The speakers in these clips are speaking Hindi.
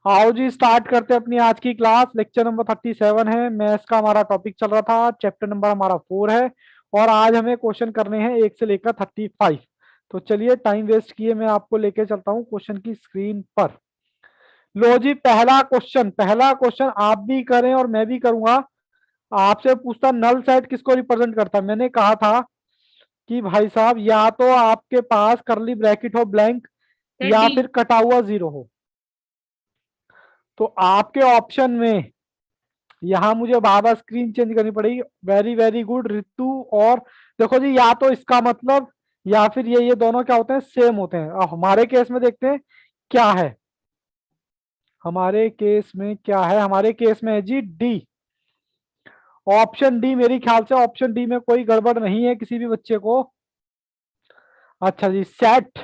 आओ जी स्टार्ट करते हैं अपनी आज की क्लास। लेक्चर नंबर 37 है। मैथ्स का हमारा टॉपिक चल रहा था। चैप्टर नंबर हमारा 4 है। और आज हमें क्वेश्चन करने हैं 1 से लेकर 35। तो चलिए टाइम वेस्ट किए मैं आपको लेके चलता हूँ क्वेश्चन की स्क्रीन पर। लो जी, पहला क्वेश्चन आप भी करें और मैं भी करूंगा। आपसे पूछता, नल सेट किसको रिप्रेजेंट करता है? मैंने कहा था कि भाई साहब या तो आपके पास करली ब्रैकेट हो ब्लैंक, या डी। फिर कटा हुआ जीरो हो। तो आपके ऑप्शन में यहाँ मुझे बार बार स्क्रीन चेंज करनी पड़ेगी। Very very good Ritu. और देखो जी, या तो इसका मतलब या फिर ये दोनों क्या होते हैं, सेम होते हैं। अब हमारे केस में देखते हैं क्या है। हमारे केस में है जी डी। ऑप्शन डी, मेरी ख्याल से ऑप्शन डी में कोई गड़बड़ नहीं है किसी भी बच्चे को। अच्छा जी, सेट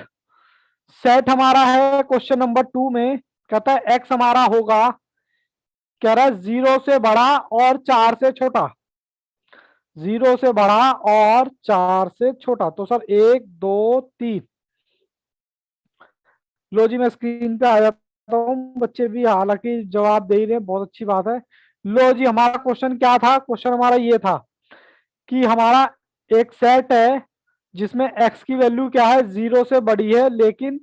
सेट हमारा है क्वेश्चन नंबर 2 में। कहता है एक्स हमारा होगा, कह रहा है 0 से बड़ा और 4 से छोटा। 0 से बड़ा और 4 से छोटा। तो सर 1 2 3। लो जी, मैं स्क्रीन पे आ जाता हूँ। बच्चे भी हालांकि जवाब दे ही रहे हैं, बहुत अच्छी बात है। लो जी, हमारा क्वेश्चन क्या था? क्वेश्चन हमारा ये था कि हमारा एक सेट है जिसमें एक्स की वैल्यू क्या है, 0 से बड़ी है लेकिन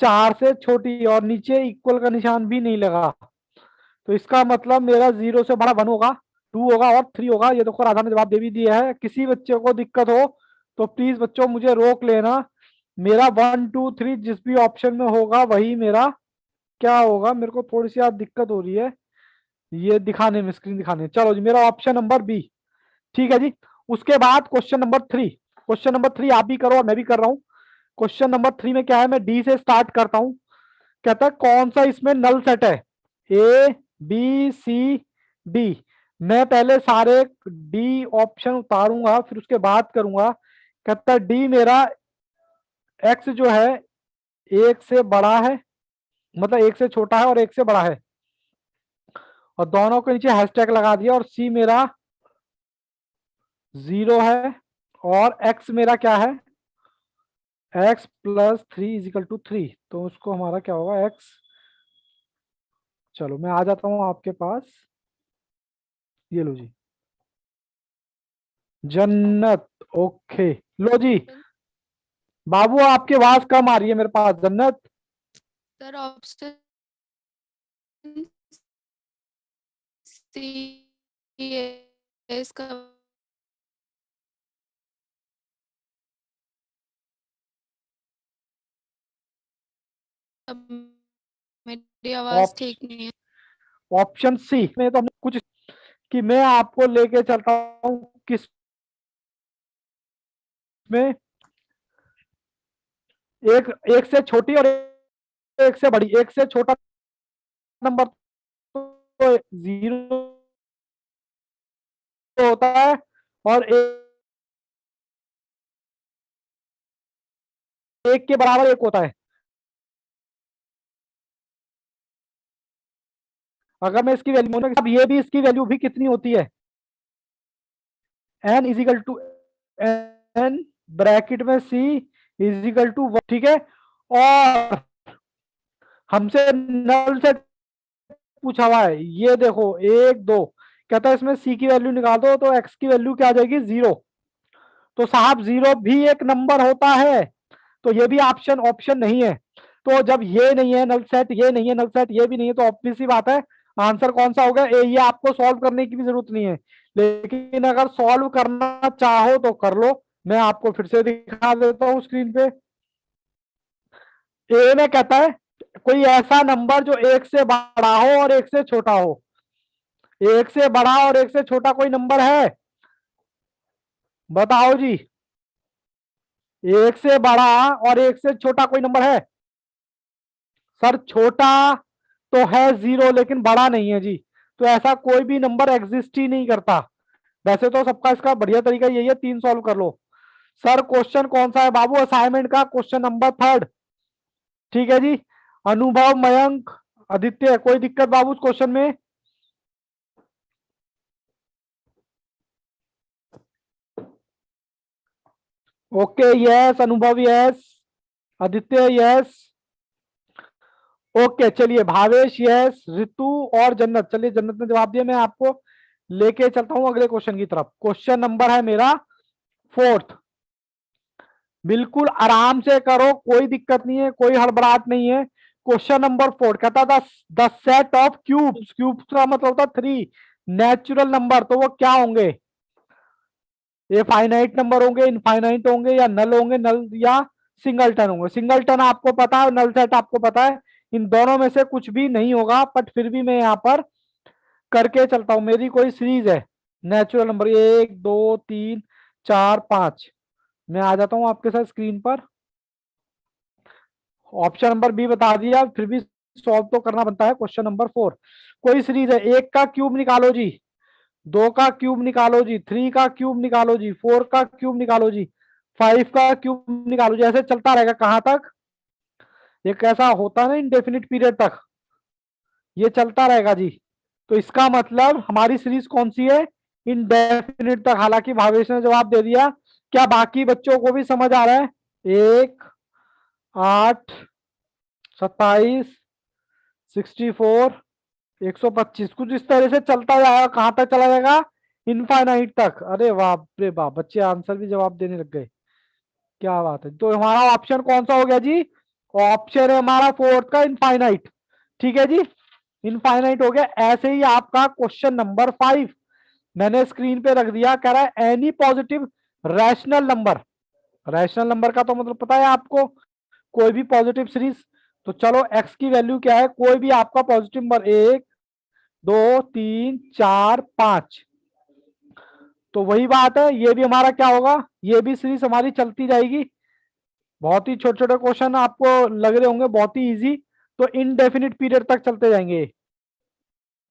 4 से छोटी है, और नीचे इक्वल का निशान भी नहीं लगा। तो इसका मतलब मेरा 0 से बड़ा 1 होगा, 2 होगा और 3 होगा। ये देखो राधा ने जवाब दे भी दिया है। किसी बच्चे को दिक्कत हो तो प्लीज बच्चों मुझे रोक लेना। मेरा 1 2 3 जिस भी ऑप्शन में होगा वही मेरा क्या होगा। मेरे को थोड़ी सी यार दिक्कत हो रही है ये दिखाने में, स्क्रीन दिखाने में। चलो जी, मेरा ऑप्शन नंबर बी। ठीक है जी। उसके बाद क्वेश्चन नंबर 3 आप भी करो और मैं भी कर रहा हूं। क्वेश्चन नंबर 3 में क्या है, मैं डी से स्टार्ट करता हूं। कहता है कौन सा इसमें नल सेट है? A B C D. मैं पहले सारे डी ऑप्शन उतारूंगा फिर उसके बाद करूंगा। कहता है डी मेरा एक्स जो है 1 से बड़ा है, मतलब 1 से छोटा है और 1 से बड़ा है, और दोनों के नीचे हैशटैग लगा दिया। और सी मेरा 0 है, और एक्स मेरा क्या है, एक्स प्लस 3 इजिकल टू 3। तो उसको हमारा क्या होगा, एक्स। चलो मैं आ जाता हूं आपके पास। ये लो जी, जन्नत। ओके। लो जी बाबू, आपकी आवाज कम आ रही है मेरे पास। जन्नत, सर ऑप्शन सी है इसका। मेरी आवाज ठीक नहीं है। ऑप्शन सी में तो हमने कुछ कि मैं आपको लेके चलता हूं किस में, एक एक से छोटी और एक से बड़ी। एक से छोटा नंबर तो 0 होता है, और एक के बराबर 1 होता है। अगर मैं इसकी वैल्यू, अब ये भी इसकी वैल्यू भी कितनी होती है, N is equal to N bracket में सी इजिकल टू 1। ठीक है। और हमसे नल से पूछा हुआ है, ये देखो 1 2। कहता है इसमें सी की वैल्यू निकाल दो, तो एक्स की वैल्यू क्या आ जाएगी, 0। तो साहब 0 भी एक नंबर होता है, तो ये भी ऑप्शन ऑप्शन नहीं है। तो जब ये नहीं है नल सेट, ये नहीं है नल सेट, ये भी नहीं है, तो ऑब्वियस सी बात है आंसर कौन सा होगा, ए। ये आपको सॉल्व करने की भी जरूरत नहीं है, लेकिन अगर सॉल्व करना चाहो तो कर लो। मैं आपको फिर से दिखा देता हूं स्क्रीन पे। ए में कहता है कोई ऐसा नंबर जो 1 से बड़ा हो और 1 से छोटा हो। 1 से बड़ा और 1 से छोटा कोई नंबर है? बताओ जी। 1 से बड़ा और 1 से छोटा कोई नंबर है? सर छोटा तो है 0 लेकिन बड़ा नहीं है जी। तो ऐसा कोई भी नंबर एग्जिस्ट ही नहीं करता। वैसे तो सबका इसका बढ़िया तरीका यही है, 3 सॉल्व कर लो। सर क्वेश्चन कौन सा है बाबू? असाइनमेंट का क्वेश्चन नंबर 3। ठीक है जी। अनुभव, मयंक, आदित्य, कोई दिक्कत बाबू इस क्वेश्चन में? ओके, यस अनुभव, यस आदित्य, यस। ओके चलिए, भावेश यस, ऋतु और जन्नत। चलिए जन्नत ने जवाब दिया, मैं आपको लेके चलता हूं अगले क्वेश्चन की तरफ। क्वेश्चन नंबर है मेरा फोर्थ। बिल्कुल आराम से करो, कोई दिक्कत नहीं है, कोई हड़बड़ाहट नहीं है। क्वेश्चन नंबर फोर कहता था the set of cubes, cubes का मतलब होता है थ्री नेचुरल नंबर, तो वो क्या होंगे? ये फाइनाइट नंबर होंगे, इनफाइनाइट होंगे, या नल होंगे, नल या सिंगलटन होंगे। सिंगलटन आपको पता है, नल सेट आपको पता है, इन दोनों में से कुछ भी नहीं होगा, बट फिर भी मैं यहाँ पर करके चलता हूं। मेरी कोई सीरीज है नेचुरल नंबर, एक दो तीन चार पांच। मैं आ जाता हूं आपके साथ स्क्रीन पर। ऑप्शन नंबर बी बता दिया, फिर भी सॉल्व तो करना बनता है। क्वेश्चन नंबर फोर, कोई सीरीज है, एक का क्यूब निकालो जी, दो का क्यूब निकालो जी, थ्री का क्यूब निकालो जी, फोर का क्यूब निकालो जी, फाइव का क्यूब निकालो जी। ऐसे चलता रहेगा कहां तक? ये कैसा होता है ना, इनडेफिनिट पीरियड तक ये चलता रहेगा जी। तो इसका मतलब हमारी सीरीज कौन सी है? इनडेफिनिट तक। हालांकि भावेश ने जवाब दे दिया, क्या बाकी बच्चों को भी समझ आ रहा है? एक, आठ, 27, 64, 125, कुछ इस तरह से चलता जाएगा। कहां तक चला जाएगा? इनफाइनाइट तक। अरे बाप रे बाप, बच्चे आंसर भी जवाब देने लग गए, क्या बात है। तो हमारा ऑप्शन कौन सा हो गया जी? ऑप्शन है हमारा फोर्थ का, इनफाइनाइट। ठीक है जी, इनफाइनाइट हो गया। ऐसे ही आपका क्वेश्चन नंबर फाइव मैंने स्क्रीन पे रख दिया, कह रहा है any positive rational number. Rational number का तो मतलब पता है आपको, कोई भी पॉजिटिव सीरीज। तो चलो एक्स की वैल्यू क्या है? कोई भी आपका पॉजिटिव नंबर, एक दो तीन चार पांच। तो वही बात है, ये भी हमारा क्या होगा? ये भी सीरीज हमारी चलती जाएगी। बहुत ही छोटे छोटे क्वेश्चन आपको लग रहे होंगे बहुत ही इजी, तो इनडेफिनिट पीरियड तक चलते जाएंगे।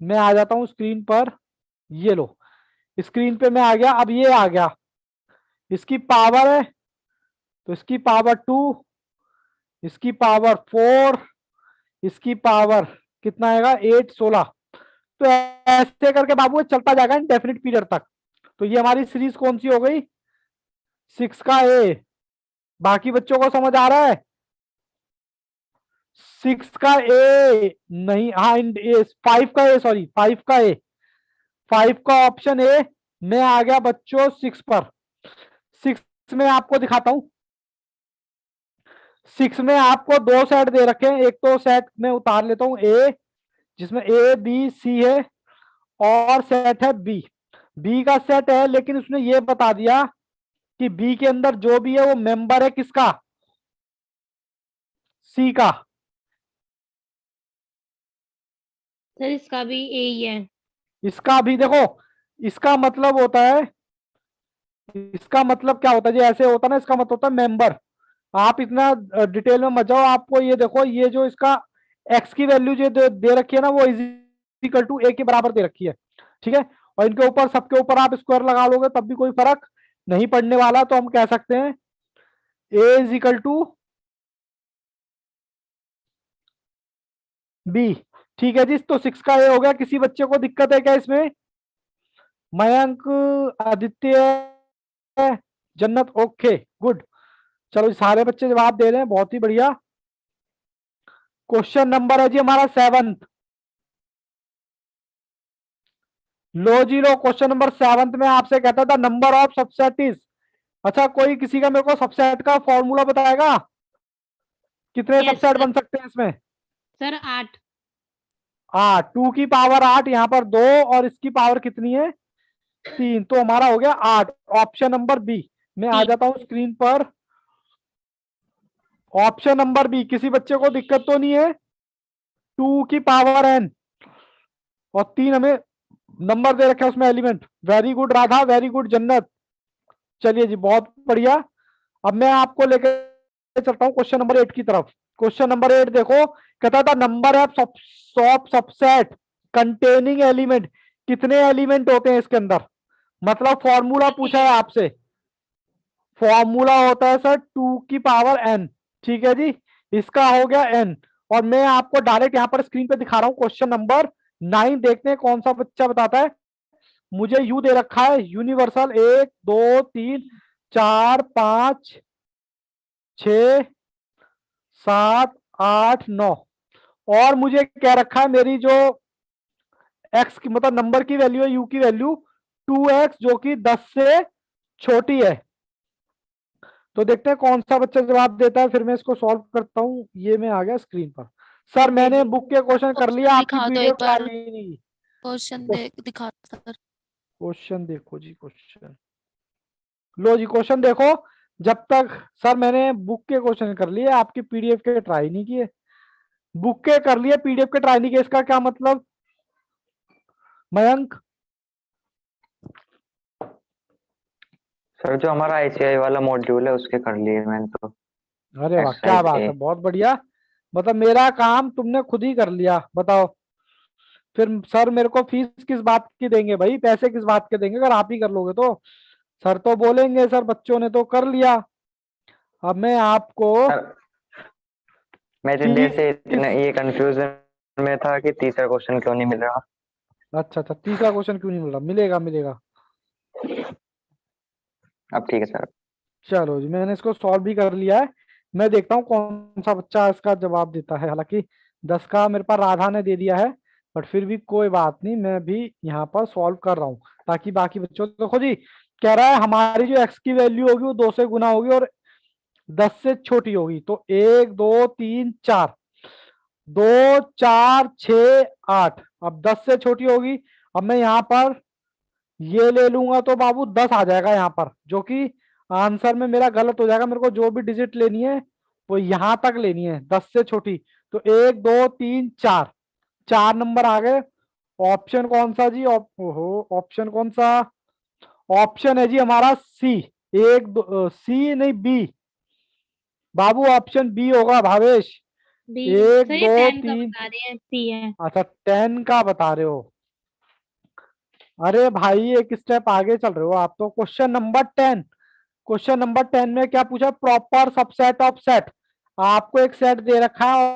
मैं आ जाता हूं स्क्रीन पर, ये लो स्क्रीन पे मैं आ गया। अब ये आ गया, इसकी पावर है तो इसकी पावर टू, इसकी पावर फोर, इसकी पावर कितना आएगा? एट, 16। तो ऐसे करके बाबू ये चलता जाएगा इंडेफिनिट पीरियड तक। तो ये हमारी सीरीज कौन सी हो गई? सिक्स का ए। बाकी बच्चों को समझ आ रहा है? सिक्स का ए नहीं, हाँ ए, फाइव का ए, सॉरी फाइव का ए, फाइव का ऑप्शन ए। मैं आ गया बच्चों सिक्स पर। सिक्स में आपको दिखाता हूं, सिक्स में आपको दो सेट दे रखे हैं। एक तो सेट में उतार लेता हूं ए, जिसमें ए बी सी है, और सेट है बी। बी का सेट है, लेकिन उसने ये बता दिया कि बी के अंदर जो भी है वो मेंबर है किसका? सी का। सर इसका भी ए ही है। इसका भी देखो, इसका मतलब होता है, इसका मतलब क्या होता है जी? ऐसे होता है ना, इसका मतलब होता है मेंबर। आप इतना डिटेल में मत जाओ, आपको ये देखो, ये जो इसका एक्स की वैल्यू जो दे रखी है ना, वो इज इक्वल टू ए के बराबर दे रखी है। ठीक है, और इनके ऊपर सबके ऊपर आप स्क्वायर लगा लोगे तब भी कोई फर्क नहीं पड़ने वाला। तो हम कह सकते हैं ए इज इक्वल टू बी। ठीक है जी, तो सिक्स का ए हो गया। किसी बच्चे को दिक्कत है क्या इसमें? मयंक, आदित्य, जन्नत, ओके गुड। चलो सारे बच्चे जवाब दे रहे हैं, बहुत ही बढ़िया। क्वेश्चन नंबर है जी हमारा सेवंथ। लो जी लो, क्वेश्चन नंबर सेवंथ में आपसे कहता था नंबर ऑफ सबसेट इज। अच्छा, कोई किसी का मेरे को सबसेट का फॉर्मूला बताएगा? कितने यस सबसेट सर। बन सकते हैं इसमें? सर 8। आठ, टू की पावर आठ, यहाँ पर दो, और इसकी पावर कितनी है? तीन। तो हमारा हो गया आठ। Option number B. मैं आ जाता हूं स्क्रीन पर। ऑप्शन नंबर बी, किसी बच्चे को दिक्कत तो नहीं है? टू की पावर एन, और तीन हमें नंबर दे रखे उसमें element. Very good Radha, very good जन्नत। चलिए जी बहुत बढ़िया। अब मैं आपको लेकर चलता हूं क्वेश्चन नंबर एट की तरफ। क्वेश्चन नंबर एट देखो, कहता था number of subset containing element. कितने एलिमेंट होते हैं इसके अंदर? मतलब फॉर्मूला पूछा है आपसे। फॉर्मूला होता है सर टू की पावर एन। ठीक है जी, इसका हो गया एन। और मैं आपको डायरेक्ट यहां पर स्क्रीन पे दिखा रहा हूं क्वेश्चन नंबर नाइन। देखते हैं कौन सा बच्चा बताता है। मुझे यू दे रखा है यूनिवर्सल, एक दो तीन चार पांच छ, सात, आठ, नौ। और मुझे क्या रखा है, मेरी जो x की मतलब नंबर की वैल्यू है, u की वैल्यू 2x जो कि 10 से छोटी है। तो देखते हैं कौन सा बच्चा जवाब देता है, फिर मैं इसको सॉल्व करता हूं। ये मैं आ गया स्क्रीन पर। सर मैंने बुक के क्वेश्चन कर लिया, क्वेश्चन आपकी दिखा दो पीडीएफ एक बार, लाई नहीं। क्वेश्चन दिखा सर। क्वेश्चन देखो जी, क्वेश्चन लो जी, क्वेश्चन देखो। जब तक सर मैंने बुक के क्वेश्चन कर लिए, आपकी पीडीएफ के ट्राई नहीं किए। बुक के कर लिए, पीडीएफ के ट्राई नहीं किए, इसका क्या मतलब मयंक? सर जो हमारा आईसीआई वाला मॉड्यूल है उसके कर लिए मैंने तो। अरे वाह, क्या एक्सरसाइज बात ए। है, बहुत बढ़िया। मतलब मेरा काम तुमने खुद ही कर लिया, बताओ। फिर सर मेरे को फीस किस बात की देंगे भाई, पैसे किस बात के देंगे अगर आप ही कर लोगे तो? सर तो बोलेंगे सर बच्चों ने तो कर लिया। अब मैं आपको सर मैं इतनी देर फीस से किस, इतने ये कंफ्यूजन में था कि तीसरा क्वेश्चन क्यों नहीं मिल रहा। अच्छा अच्छा, तीसरा क्वेश्चन क्यों नहीं मिल रहा? मिलेगा मिलेगा। अब ठीक है सर। चलो जी, मैंने इसको सॉल्व भी कर लिया है। मैं देखता हूँ कौन सा बच्चा इसका जवाब देता है। हालांकि 10 का मेरे पास राधा ने दे दिया है, बट फिर भी कोई बात नहीं, मैं भी यहाँ पर सॉल्व कर रहा हूँ ताकि बाकी बच्चों को। देखो जी, कह रहा है हमारी जो एक्स की वैल्यू होगी वो 2 से गुना होगी और 10 से छोटी होगी। तो 1 2 3 4, 2 4 6 8, अब 10 से छोटी होगी। अब मैं यहाँ पर ये ले लूंगा तो बाबू 10 आ जाएगा यहाँ पर, जो कि आंसर में मेरा गलत हो जाएगा। मेरे को जो भी डिजिट लेनी है वो यहां तक लेनी है, 10 से छोटी। तो 1 2 3 4, 4 नंबर आ गए। ऑप्शन कौन सा जी? ओहो, ऑप्शन कौन सा? ऑप्शन है जी हमारा सी। एक दो सी नहीं, बी। बाबू ऑप्शन बी होगा भावेश। बी। एक सर ये दो 10 का तीन बता रहे हैं, सी है। अच्छा 10 का बता रहे हो? अरे भाई एक स्टेप आगे चल रहे हो आप तो। क्वेश्चन नंबर 10, क्वेश्चन नंबर 10 में क्या पूछा? Proper subset of set. आपको एक सेट दे रखा है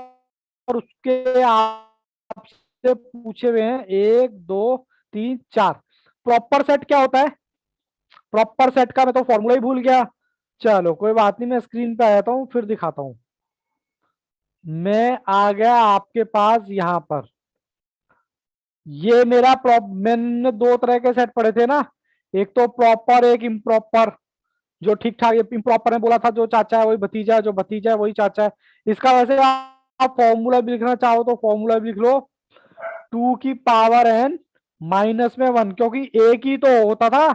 और उसके आपसे पूछे हुए हैं 1 2 3 4। प्रॉपर सेट क्या होता है? प्रॉपर सेट का मैं तो फॉर्मूला ही भूल गया। चलो कोई बात नहीं, मैं स्क्रीन पे आ जाता हूँ फिर दिखाता हूँ। मैं आ गया आपके पास यहाँ पर। ये मेरा मैंने दो तरह के सेट पढ़े थे ना, एक तो प्रॉपर एक इम्प्रॉपर। जो ठीक ठाक इम्प्रॉपर ने बोला था जो चाचा है वही भतीजा है, जो भतीजा है वही चाचा है। इसका वैसे आप फॉर्मूला भी लिखना चाहो तो फॉर्मूला भी लिख लो, 2 की पावर n -1, क्योंकि एक ही तो होता था।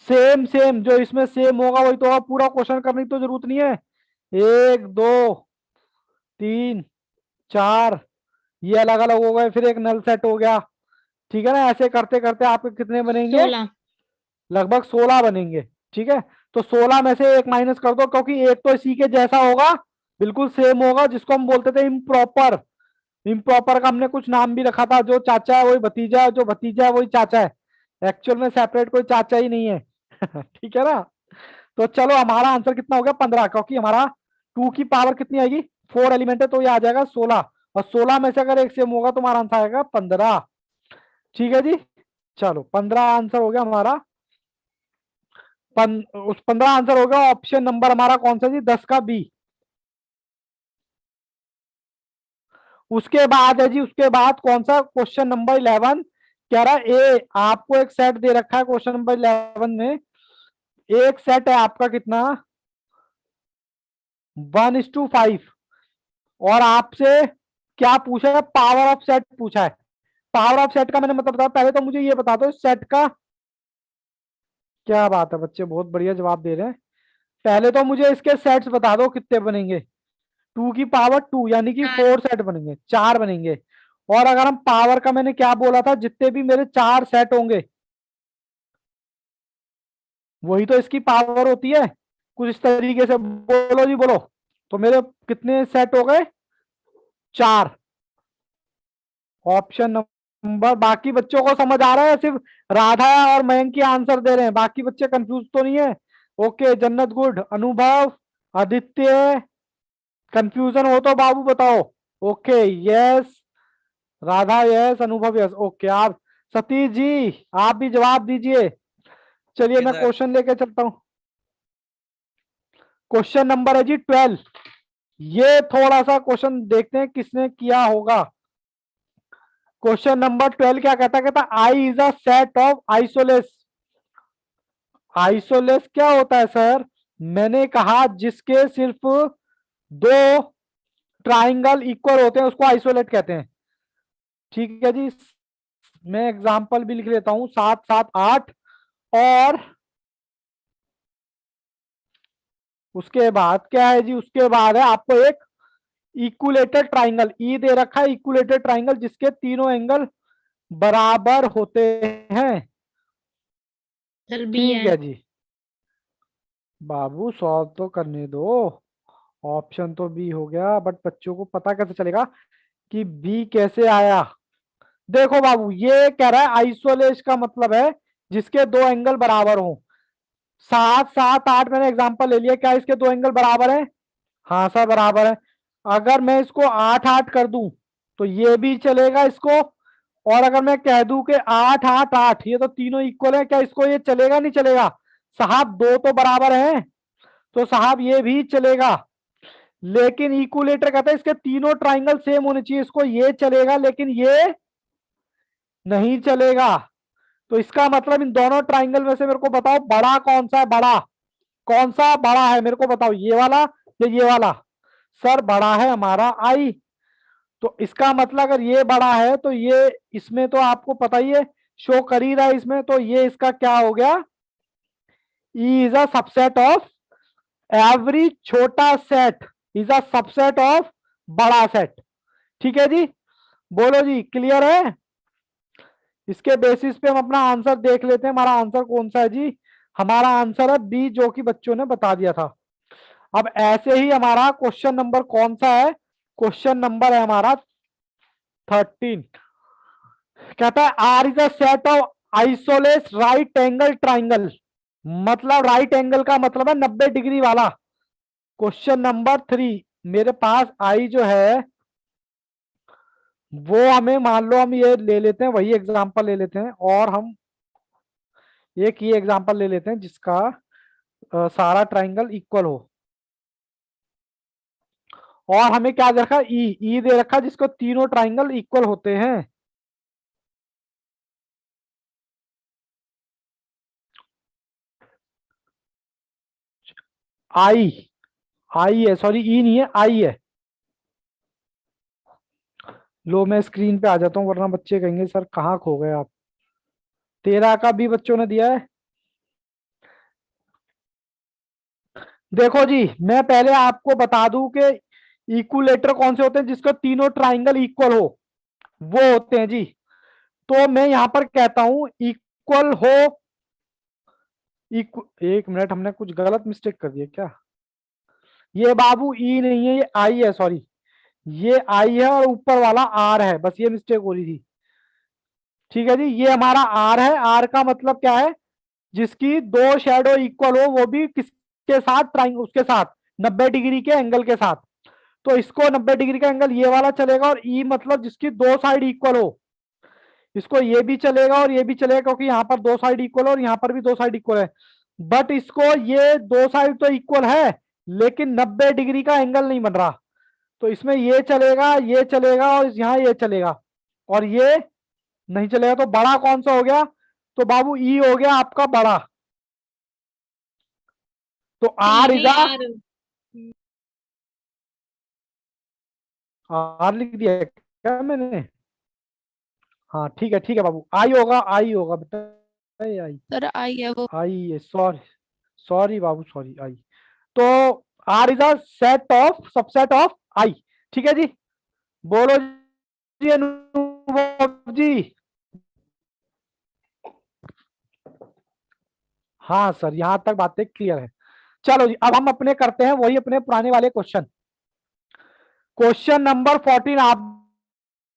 सेम सेम जो इसमें सेम होगा वही तो होगा, पूरा क्वेश्चन करने की तो जरूरत नहीं है। 1 2 3 4 ये अलग अलग हो गए, फिर एक नल सेट हो गया। ठीक है ना? ऐसे करते करते आपके कितने बनेंगे? 16। लगभग 16 बनेंगे। ठीक है, तो 16 में से एक माइनस कर दो, क्योंकि एक तो इसी के जैसा होगा, बिल्कुल सेम होगा, जिसको हम बोलते थे इम्प्रॉपर। इम्प्रॉपर का हमने कुछ नाम भी रखा था, जो चाचा है वही भतीजा है, जो भतीजा है वही चाचा है। एक्चुअल में सेपरेट कोई चाचा ही नहीं है। ठीक है ना? तो चलो हमारा आंसर कितना हो गया? 15, क्योंकि हमारा 2 की पावर कितनी आएगी? 4 एलिमेंट है तो ये आ जाएगा 16, और 16 में से अगर एक सेम होगा तो हमारा आंसर आएगा 15। ठीक है जी, चलो 15 आंसर हो गया हमारा। उस 15 आंसर हो गया। ऑप्शन नंबर हमारा कौन सा जी? 10 का बी। उसके बाद है जी, उसके बाद कौन सा? क्वेश्चन नंबर 11 कह रहा है ए, आपको एक सेट दे रखा है क्वेश्चन नंबर 11 में। एक सेट है आपका कितना? 1:5। और आपसे क्या पूछा है? पावर ऑफ सेट पूछा है। पावर ऑफ सेट का मैंने मतलब बताया, पहले तो मुझे ये बता दो सेट का। क्या बात है बच्चे, बहुत बढ़िया जवाब दे रहे हैं। पहले तो मुझे इसके सेट्स बता दो कितने बनेंगे। 2 की पावर 2 यानी कि 4। 4 सेट बनेंगे, 4 बनेंगे। और अगर हम पावर का, मैंने क्या बोला था, जितने भी मेरे 4 सेट होंगे वही तो इसकी पावर होती है। कुछ इस तरीके से बोलो जी, बोलो। तो मेरे कितने सेट हो गए? 4। ऑप्शन नंबर, बाकी बच्चों को समझ आ रहा है? सिर्फ राधा और मयंक की आंसर दे रहे हैं, बाकी बच्चे कंफ्यूज तो नहीं है? ओके, जन्नत गुड। अनुभव, आदित्य, कंफ्यूजन हो तो बाबू बताओ। ओके यस, राधा यस, अनुभव यस। ओके, आप सतीश जी आप भी जवाब दीजिए। चलिए मैं क्वेश्चन लेके चलता हूं। क्वेश्चन नंबर है जी 12। ये थोड़ा सा क्वेश्चन देखते हैं किसने किया होगा। क्वेश्चन नंबर 12 क्या कहता है, कहता I is a set of isosceles. Isosceles क्या होता है सर? मैंने कहा जिसके सिर्फ दो ट्राइंगल इक्वल होते हैं उसको आइसोलेट कहते हैं। ठीक है जी, मैं एग्जांपल भी लिख लेता हूं, 7 7 8। और उसके बाद क्या है जी, उसके बाद है आपको एक इक्विलेटरल ट्राइंगल, ई दे रखा है, इक्विलेटरल ट्राइंगल जिसके तीनों एंगल बराबर होते हैं। सर बी ठीक है। है जी, बाबू सॉल्व तो करने दो। ऑप्शन तो बी हो गया, बट बच्चों को पता कैसे चलेगा कि बी कैसे आया? देखो बाबू, ये कह रहा है आइसोलेश का मतलब है जिसके दो एंगल बराबर हो। 7 7 8 मैंने एग्जांपल ले लिया, क्या इसके दो एंगल बराबर है? हाँ सर बराबर है। अगर मैं इसको 8 8 कर दूं तो ये भी चलेगा इसको। और अगर मैं कह दूं कि 8 8 8, ये तो तीनों इक्वल है, क्या इसको ये चलेगा नहीं चलेगा? साहब दो तो बराबर हैं, तो साहब ये भी चलेगा। लेकिन इक्विलेटर कहता है इसके तीनों ट्राइंगल सेम होने चाहिए, इसको ये चलेगा लेकिन ये नहीं चलेगा। तो इसका मतलब इन दोनों ट्राइंगल में से मेरे को बताओ बड़ा कौन सा है? बड़ा कौन सा बड़ा है मेरे को बताओ, ये वाला या ये वाला? सर बड़ा है हमारा आई। तो इसका मतलब अगर ये बड़ा है तो ये इसमें तो आपको पता ही है, शो कर ही रहा है इसमें, तो ये इसका क्या हो गया? E is a subset of every छोटा set is a subset of बड़ा सेट। ठीक है जी, बोलो जी क्लियर है? इसके बेसिस पे हम अपना आंसर देख लेते हैं, हमारा आंसर कौन सा है जी? हमारा आंसर है बी, जो कि बच्चों ने बता दिया था। अब ऐसे ही हमारा क्वेश्चन नंबर कौन सा है? क्वेश्चन नंबर है हमारा 13। कहता है R is a set of isosceles right angle triangle. मतलब राइट एंगल का मतलब है 90 डिग्री वाला। क्वेश्चन नंबर 3, मेरे पास आई जो है वो हमें मान लो हम ये ले लेते हैं, वही एग्जांपल ले लेते हैं, और हम एक ये एग्जांपल ले लेते हैं जिसका सारा ट्राइंगल इक्वल हो। और हमें क्या दे रखा? ई, ई दे रखा जिसको तीनों ट्राइंगल इक्वल होते हैं। आई, आई है, सॉरी ई नहीं है, आई है। लो मैं स्क्रीन पे आ जाता हूँ वरना बच्चे कहेंगे सर कहाँ खो गए आप। 13 का भी बच्चों ने दिया है। देखो जी, मैं पहले आपको बता दूं कि इक्विलेटर कौन से होते हैं जिसको तीनों ट्राइंगल इक्वल हो, वो होते हैं जी। तो मैं यहां पर कहता हूं इक्वल हो, एक मिनट, हमने कुछ गलत मिस्टेक कर दिया क्या? ये बाबू ई नहीं है, ये आई है, सॉरी। ये आई है और ऊपर वाला आर है, बस ये मिस्टेक हो रही थी। ठीक है जी, ये हमारा आर है। आर का मतलब क्या है? जिसकी दो शेडो इक्वल हो, वो भी किसके साथ? ट्राइंगल, उसके साथ 90 डिग्री के एंगल के साथ। तो इसको 90 डिग्री का एंगल ये वाला चलेगा, और ई मतलब जिसकी दो साइड इक्वल हो, इसको ये भी चलेगा और ये भी चलेगा, क्योंकि यहाँ पर दो साइड इक्वल है और यहाँ पर भी दो साइड इक्वल है। बट इसको ये दो साइड तो इक्वल है लेकिन 90 डिग्री का एंगल नहीं बन रहा, तो इसमें ये चलेगा और यहाँ ये चलेगा और ये नहीं चलेगा। तो बड़ा कौन सा हो गया? तो बाबू ई हो गया आपका बड़ा। तो आर इज नहीं आर। आर लिख दिया है क्या मैंने? हाँ ठीक है बाबू, आई होगा, आई होगा बेटा, आई, सर आई है वो। आई है, सॉरी सॉरी बाबू, सॉरी, आई। तो R is a set of, subset of I. ठीक है जी, बोलो जी अनुभव जी। हाँ सर, यहां तक बातें क्लियर है। चलो जी, अब हम अपने करते हैं वही अपने पुराने वाले क्वेश्चन। क्वेश्चन नंबर 14 आप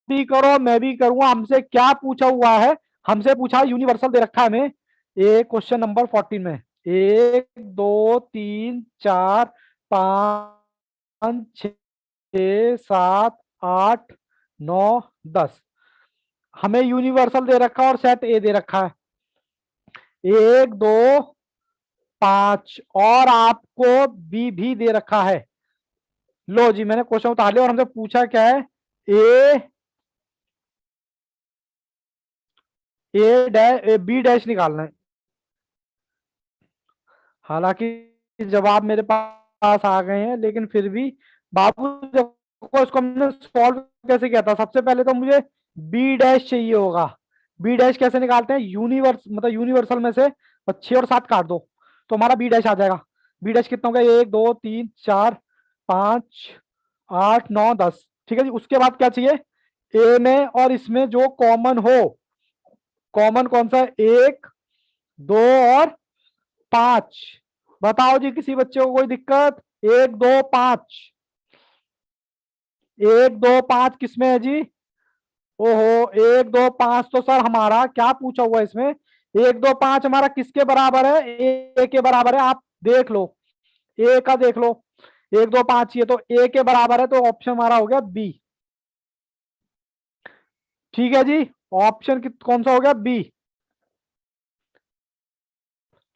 भी करो, मैं भी करूंगा। हमसे क्या पूछा हुआ है? हमसे पूछा यूनिवर्सल दे रखा है हमें। ये क्वेश्चन नंबर 14 में 1 2 3 4 5 6 7 8 9 10 हमें यूनिवर्सल दे रखा है और सेट ए दे रखा है। 1 2 5 और आपको बी भी दे रखा है। लो जी मैंने क्वेश्चन उतार लिया और हमसे पूछा क्या है, ए बी डैश निकालना है। हालांकि जवाब मेरे पास आ गए हैं, लेकिन फिर भी बाबू देखो इसको हमने सॉल्व कैसे किया था। सबसे पहले तो मुझे बी डैश चाहिए होगा। बी डैश कैसे निकालते हैं, यूनिवर्स मतलब यूनिवर्सल में से 6 और 7 काट दो तो हमारा बी डैश आ जाएगा। बी डैश कितना हो गया, 1 2 3 4 5 8 9 10। ठीक है जी, उसके बाद क्या चाहिए, ए में और इसमें जो कॉमन हो। कॉमन कौन सा है, 1 2 और 5। बताओ जी किसी बच्चे को कोई दिक्कत, 1 2 5, 1 2 5 किसमें है जी। ओहो 1 2 5 तो सर हमारा क्या पूछा हुआ है इसमें, 1 2 5 हमारा किसके बराबर है, ए के बराबर है। आप देख लो ए का देख लो, 1 2 5 ये तो ए के बराबर है, तो ऑप्शन हमारा हो गया बी। ठीक है जी, ऑप्शन कौन सा हो गया, बी।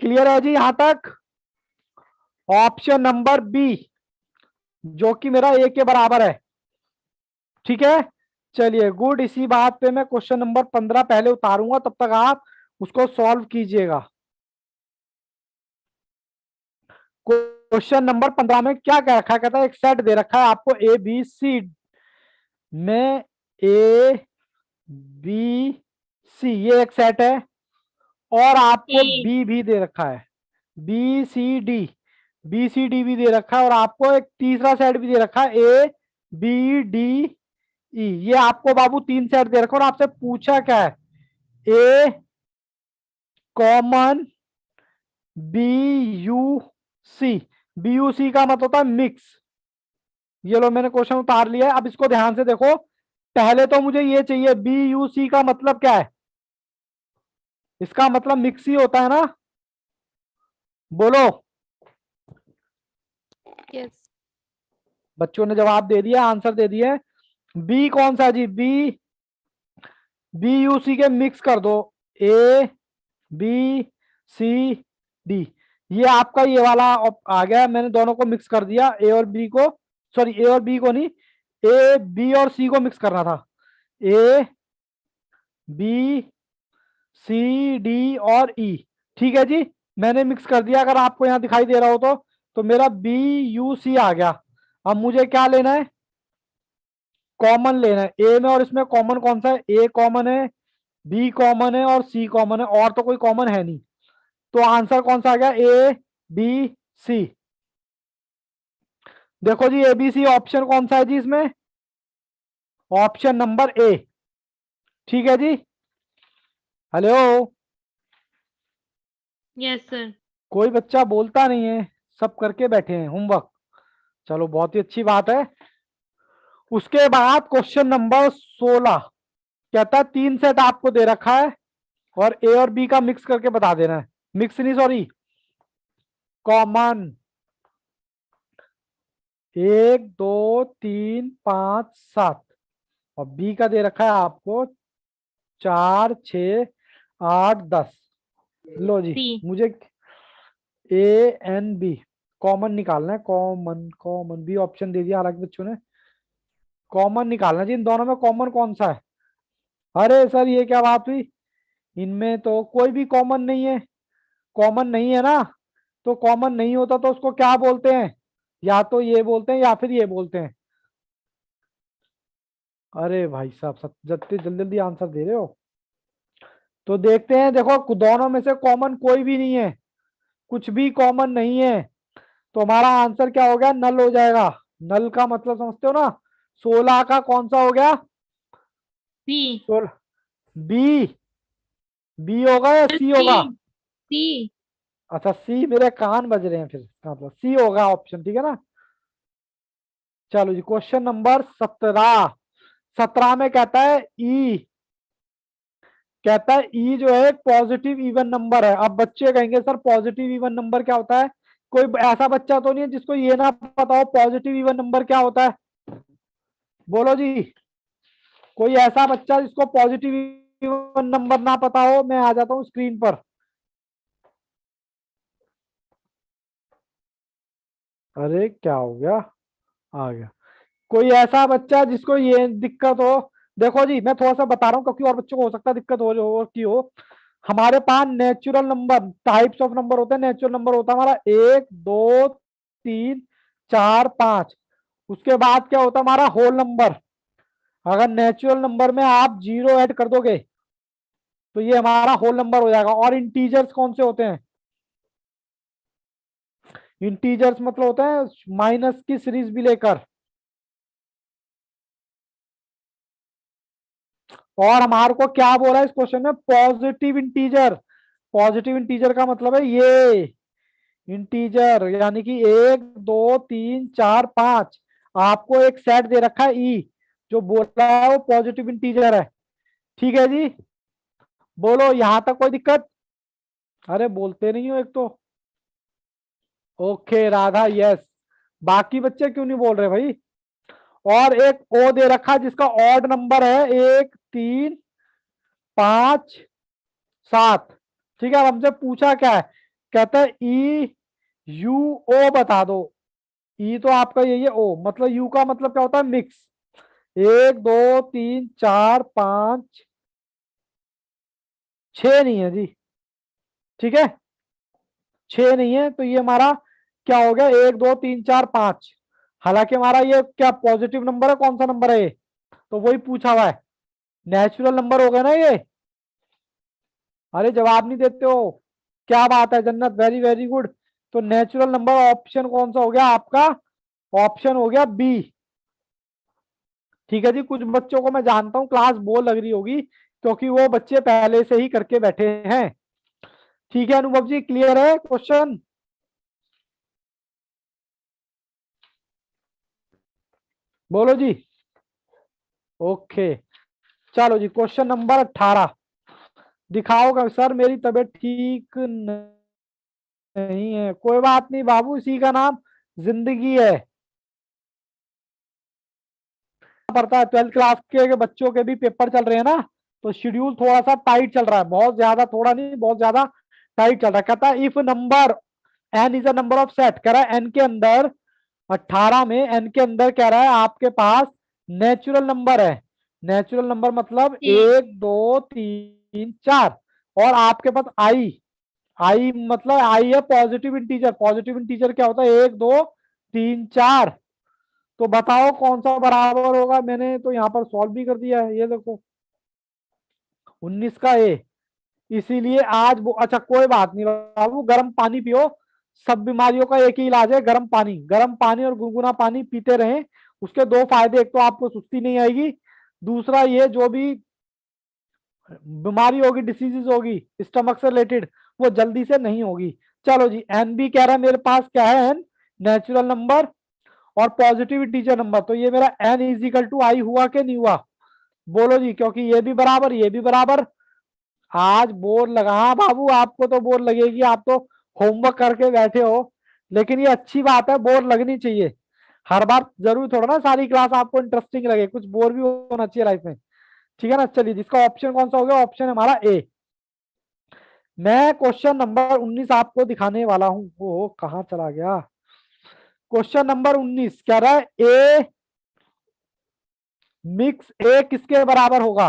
क्लियर है जी यहां तक, ऑप्शन नंबर बी जो कि मेरा ए के बराबर है। ठीक है चलिए गुड, इसी बात पे मैं क्वेश्चन नंबर 15 पहले उतारूंगा, तब तक आप उसको सॉल्व कीजिएगा। क्वेश्चन नंबर 15 में क्या कह रखा है, कहता है एक सेट दे रखा है आपको ए बी सी में, ए बी सी ये एक सेट है, और आपको ए बी भी दे रखा है, B C D, B C D भी दे रखा है, और आपको एक तीसरा सेट भी दे रखा है ए बी डी ई। ये आपको बाबू 3 सेट दे रखा है, और आपसे पूछा क्या है, A common B U C. B U C का मतलब होता है मिक्स। ये लो मैंने क्वेश्चन उतार लिया है, अब इसको ध्यान से देखो। पहले तो मुझे ये चाहिए, बी यू सी का मतलब क्या है, इसका मतलब मिक्स ही होता है ना, बोलो। यस। बच्चों ने जवाब दे दिया, आंसर दे दिया। बी कौन सा है जी, बी बी यू सी के मिक्स कर दो, ए बी सी डी। ये आपका ये वाला आ गया, मैंने दोनों को मिक्स कर दिया, ए और बी को, सॉरी ए और बी को नहीं, ए बी और सी को मिक्स करना था, ए बी सी डी और ई। ठीक है जी, मैंने मिक्स कर दिया, अगर आपको यहां दिखाई दे रहा हो तो मेरा बी यू सी आ गया। अब मुझे क्या लेना है, कॉमन लेना है ए में, और इसमें कॉमन कौन सा है, ए कॉमन है, बी कॉमन है और सी कॉमन है, और तो कोई कॉमन है नहीं। तो आंसर कौन सा आ गया, ए बी सी। देखो जी एबीसी ऑप्शन कौन सा है जी इसमें, ऑप्शन नंबर ए। ठीक है जी, हेलो, यस सर। कोई बच्चा बोलता नहीं है, सब करके बैठे हैं होमवर्क। चलो बहुत ही अच्छी बात है। उसके बाद क्वेश्चन नंबर 16 कहता है 3 सेट आपको दे रखा है, और ए और बी का मिक्स करके बता देना है, मिक्स नहीं सॉरी, कॉमन, 1 2 3 5 7, और बी का दे रखा है आपको 4 6 8 10। लो जी सी मुझे ए एन बी कॉमन निकालना है, कॉमन कॉमन बी ऑप्शन दे दिया हालांकि बच्चों ने, कॉमन निकालना है जी, इन दोनों में कॉमन कौन सा है। अरे सर ये क्या बात हुई, इनमें तो कोई भी कॉमन नहीं है, कॉमन नहीं है ना, तो कॉमन नहीं होता तो उसको क्या बोलते हैं, या तो ये बोलते हैं या फिर ये बोलते हैं। अरे भाई साहब सब जल्दी जल्दी जल्दी आंसर दे रहे हो, तो देखते हैं। देखो दोनों में से कॉमन कोई भी नहीं है, कुछ भी कॉमन नहीं है, तो हमारा आंसर क्या हो गया, नल हो जाएगा। नल का मतलब समझते हो ना, 16 का कौन सा हो गया, सी 16 बी, बी होगा या सी सी होगा, सी अच्छा सी, मेरे कान बज रहे हैं फिर, मतलब सी होगा ऑप्शन, ठीक है ना। चलो जी क्वेश्चन नंबर 17, 17 में कहता है ई, कहता है ई जो है एक पॉजिटिव इवन नंबर है। अब बच्चे कहेंगे सर पॉजिटिव इवन नंबर क्या होता है, कोई ऐसा बच्चा तो नहीं है जिसको ये ना पता हो पॉजिटिव इवन नंबर क्या होता है, बोलो जी। कोई ऐसा बच्चा जिसको पॉजिटिव इवन नंबर ना पता हो, मैं आ जाता हूँ स्क्रीन पर। अरे क्या हो गया, आ गया। कोई ऐसा बच्चा जिसको ये दिक्कत हो? देखो जी मैं थोड़ा सा बता रहा हूँ क्योंकि और बच्चों को हो सकता है दिक्कत हो की हो। हमारे पास natural number, types of number होते हैं। नेचुरल नंबर होता है हमारा 1 2 3 4 5। उसके बाद क्या होता है हमारा होल नंबर। अगर नेचुरल नंबर में आप 0 ऐड कर दोगे तो ये हमारा होल नंबर हो जाएगा। और इंटीजर्स कौन से होते हैं? इंटीजर्स मतलब होते हैं माइनस की सीरीज भी लेकर। और हमारे को क्या बोला इस क्वेश्चन में? Positive integer. पॉजिटिव इंटीजर का मतलब है ये इंटीजर, यानी कि 1 2 3 4 5। आपको एक सेट दे रखा है ई, जो बोला है वो पॉजिटिव इंटीजर है। ठीक है जी, बोलो यहां तक कोई दिक्कत? अरे बोलते नहीं हो एक तो। Okay Radha, yes. बाकी बच्चे क्यों नहीं बोल रहे भाई? और एक ओ दे रखा है जिसका ऑड नंबर है 1 3 5 7। ठीक है, अब हमसे पूछा क्या है? कहता है ई यू ओ बता दो। ई तो आपका यही है, ओ मतलब यू का मतलब क्या होता है? मिक्स। 1 2 3 4 5 6 नहीं है जी। ठीक है, 6 नहीं है तो ये हमारा क्या हो गया? 1 2 3 4 5। हालांकि हमारा ये क्या पॉजिटिव नंबर है? कौन सा नंबर है ये? तो वही पूछा हुआ है, नेचुरल नंबर हो गया ना ये। अरे जवाब नहीं देते हो, क्या बात है जन्नत, वेरी वेरी गुड। तो नेचुरल नंबर ऑप्शन कौन सा हो गया आपका? ऑप्शन हो गया बी। ठीक है जी, कुछ बच्चों को मैं जानता हूँ क्लास बोर लग रही होगी क्योंकि वो बच्चे पहले से ही करके बैठे हैं। ठीक है अनुभव जी, क्लियर है क्वेश्चन? बोलो जी। ओके, चलो जी क्वेश्चन नंबर 18 दिखाओगे? सर मेरी तबीयत ठीक नहीं है। कोई बात नहीं बाबू, इसी का नाम जिंदगी है। पड़ता है 12th क्लास के बच्चों के भी पेपर चल रहे हैं ना, तो शेड्यूल थोड़ा सा टाइट चल रहा है, बहुत ज्यादा, थोड़ा नहीं बहुत ज्यादा टाइट चल रहा है। कहता है if number N is a number of set, कह रहा है एन के अंदर 18 में एन के अंदर कह रहा है आपके पास नेचुरल नंबर है। नेचुरल नंबर मतलब जी 1 2 3 4। और आपके पास आई, आई मतलब आई है पॉजिटिव इंटीजर। पॉजिटिव इंटीजर क्या होता है? 1 2 3 4। तो बताओ कौन सा बराबर होगा? मैंने तो यहाँ पर सॉल्व भी कर दिया है, ये देखो 19 का ए। इसीलिए आज वो, अच्छा कोई बात नहीं बाबू, गर्म पानी पियो। सब बीमारियों का एक ही इलाज है, गर्म पानी। गर्म पानी और गुनगुना पानी पीते रहें। उसके दो फायदे, एक तो आपको सुस्ती नहीं आएगी, दूसरा ये जो भी बीमारी होगी, डिसीजेज होगी स्टमक से रिलेटेड, वो जल्दी से नहीं होगी। चलो जी, एन बी कह रहा है मेरे पास क्या है? एन नेचुरल नंबर और पॉजिटिव इंटीजर नंबर। तो ये मेरा एन इजिकल टू आई हुआ कि नहीं हुआ? बोलो जी, क्योंकि ये भी बराबर ये भी बराबर। आज बोर लगा? हाँ बाबू आपको तो बोर लगेगी, आप तो होमवर्क करके बैठे हो। लेकिन ये अच्छी बात है, बोर लगनी चाहिए। हर बार जरूरी थोड़ा ना सारी क्लास आपको इंटरेस्टिंग लगे, कुछ बोर भी होना चाहिए लाइफ में। ठीक है ना? चलिए, जिसका ऑप्शन कौन सा हो गया? ऑप्शन हमारा ए। मैं क्वेश्चन नंबर 19 आपको दिखाने वाला हूं। वो कहाँ चला गया? क्वेश्चन नंबर 19 कह रहा है ए मिक्स ए किसके बराबर होगा?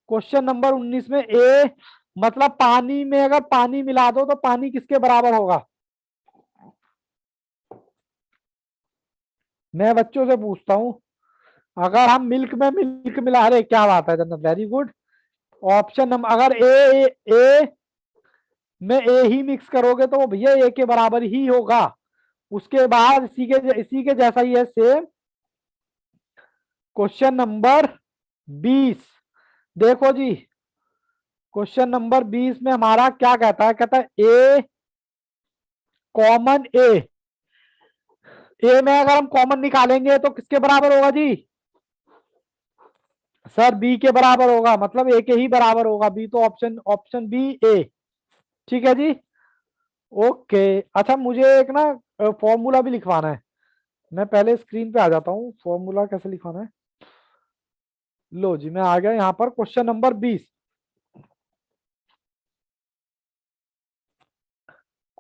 क्वेश्चन नंबर 19 में ए मतलब पानी में अगर पानी मिला दो तो पानी किसके बराबर होगा? मैं बच्चों से पूछता हूं, अगर हम मिल्क में मिल्क मिला, अरे क्या बात है जन्नत, वेरी गुड। ऑप्शन नंबर, अगर ए में ए ही मिक्स करोगे तो वो भैया ए के बराबर ही होगा। उसके बाद इसी के जैसा ही है सेम क्वेश्चन नंबर 20। देखो जी, क्वेश्चन नंबर 20 में हमारा क्या कहता है? कहता है ए कॉमन ए में अगर हम कॉमन निकालेंगे तो किसके बराबर होगा जी? सर बी के बराबर होगा, मतलब ए के ही बराबर होगा। बी तो ऑप्शन ऑप्शन बी ए। ठीक है जी, ओके। अच्छा मुझे एक ना फॉर्मूला भी लिखवाना है। मैं पहले स्क्रीन पे आ जाता हूँ, फॉर्मूला कैसे लिखवाना है। लो जी, मैं आ गया यहाँ पर क्वेश्चन नंबर 20।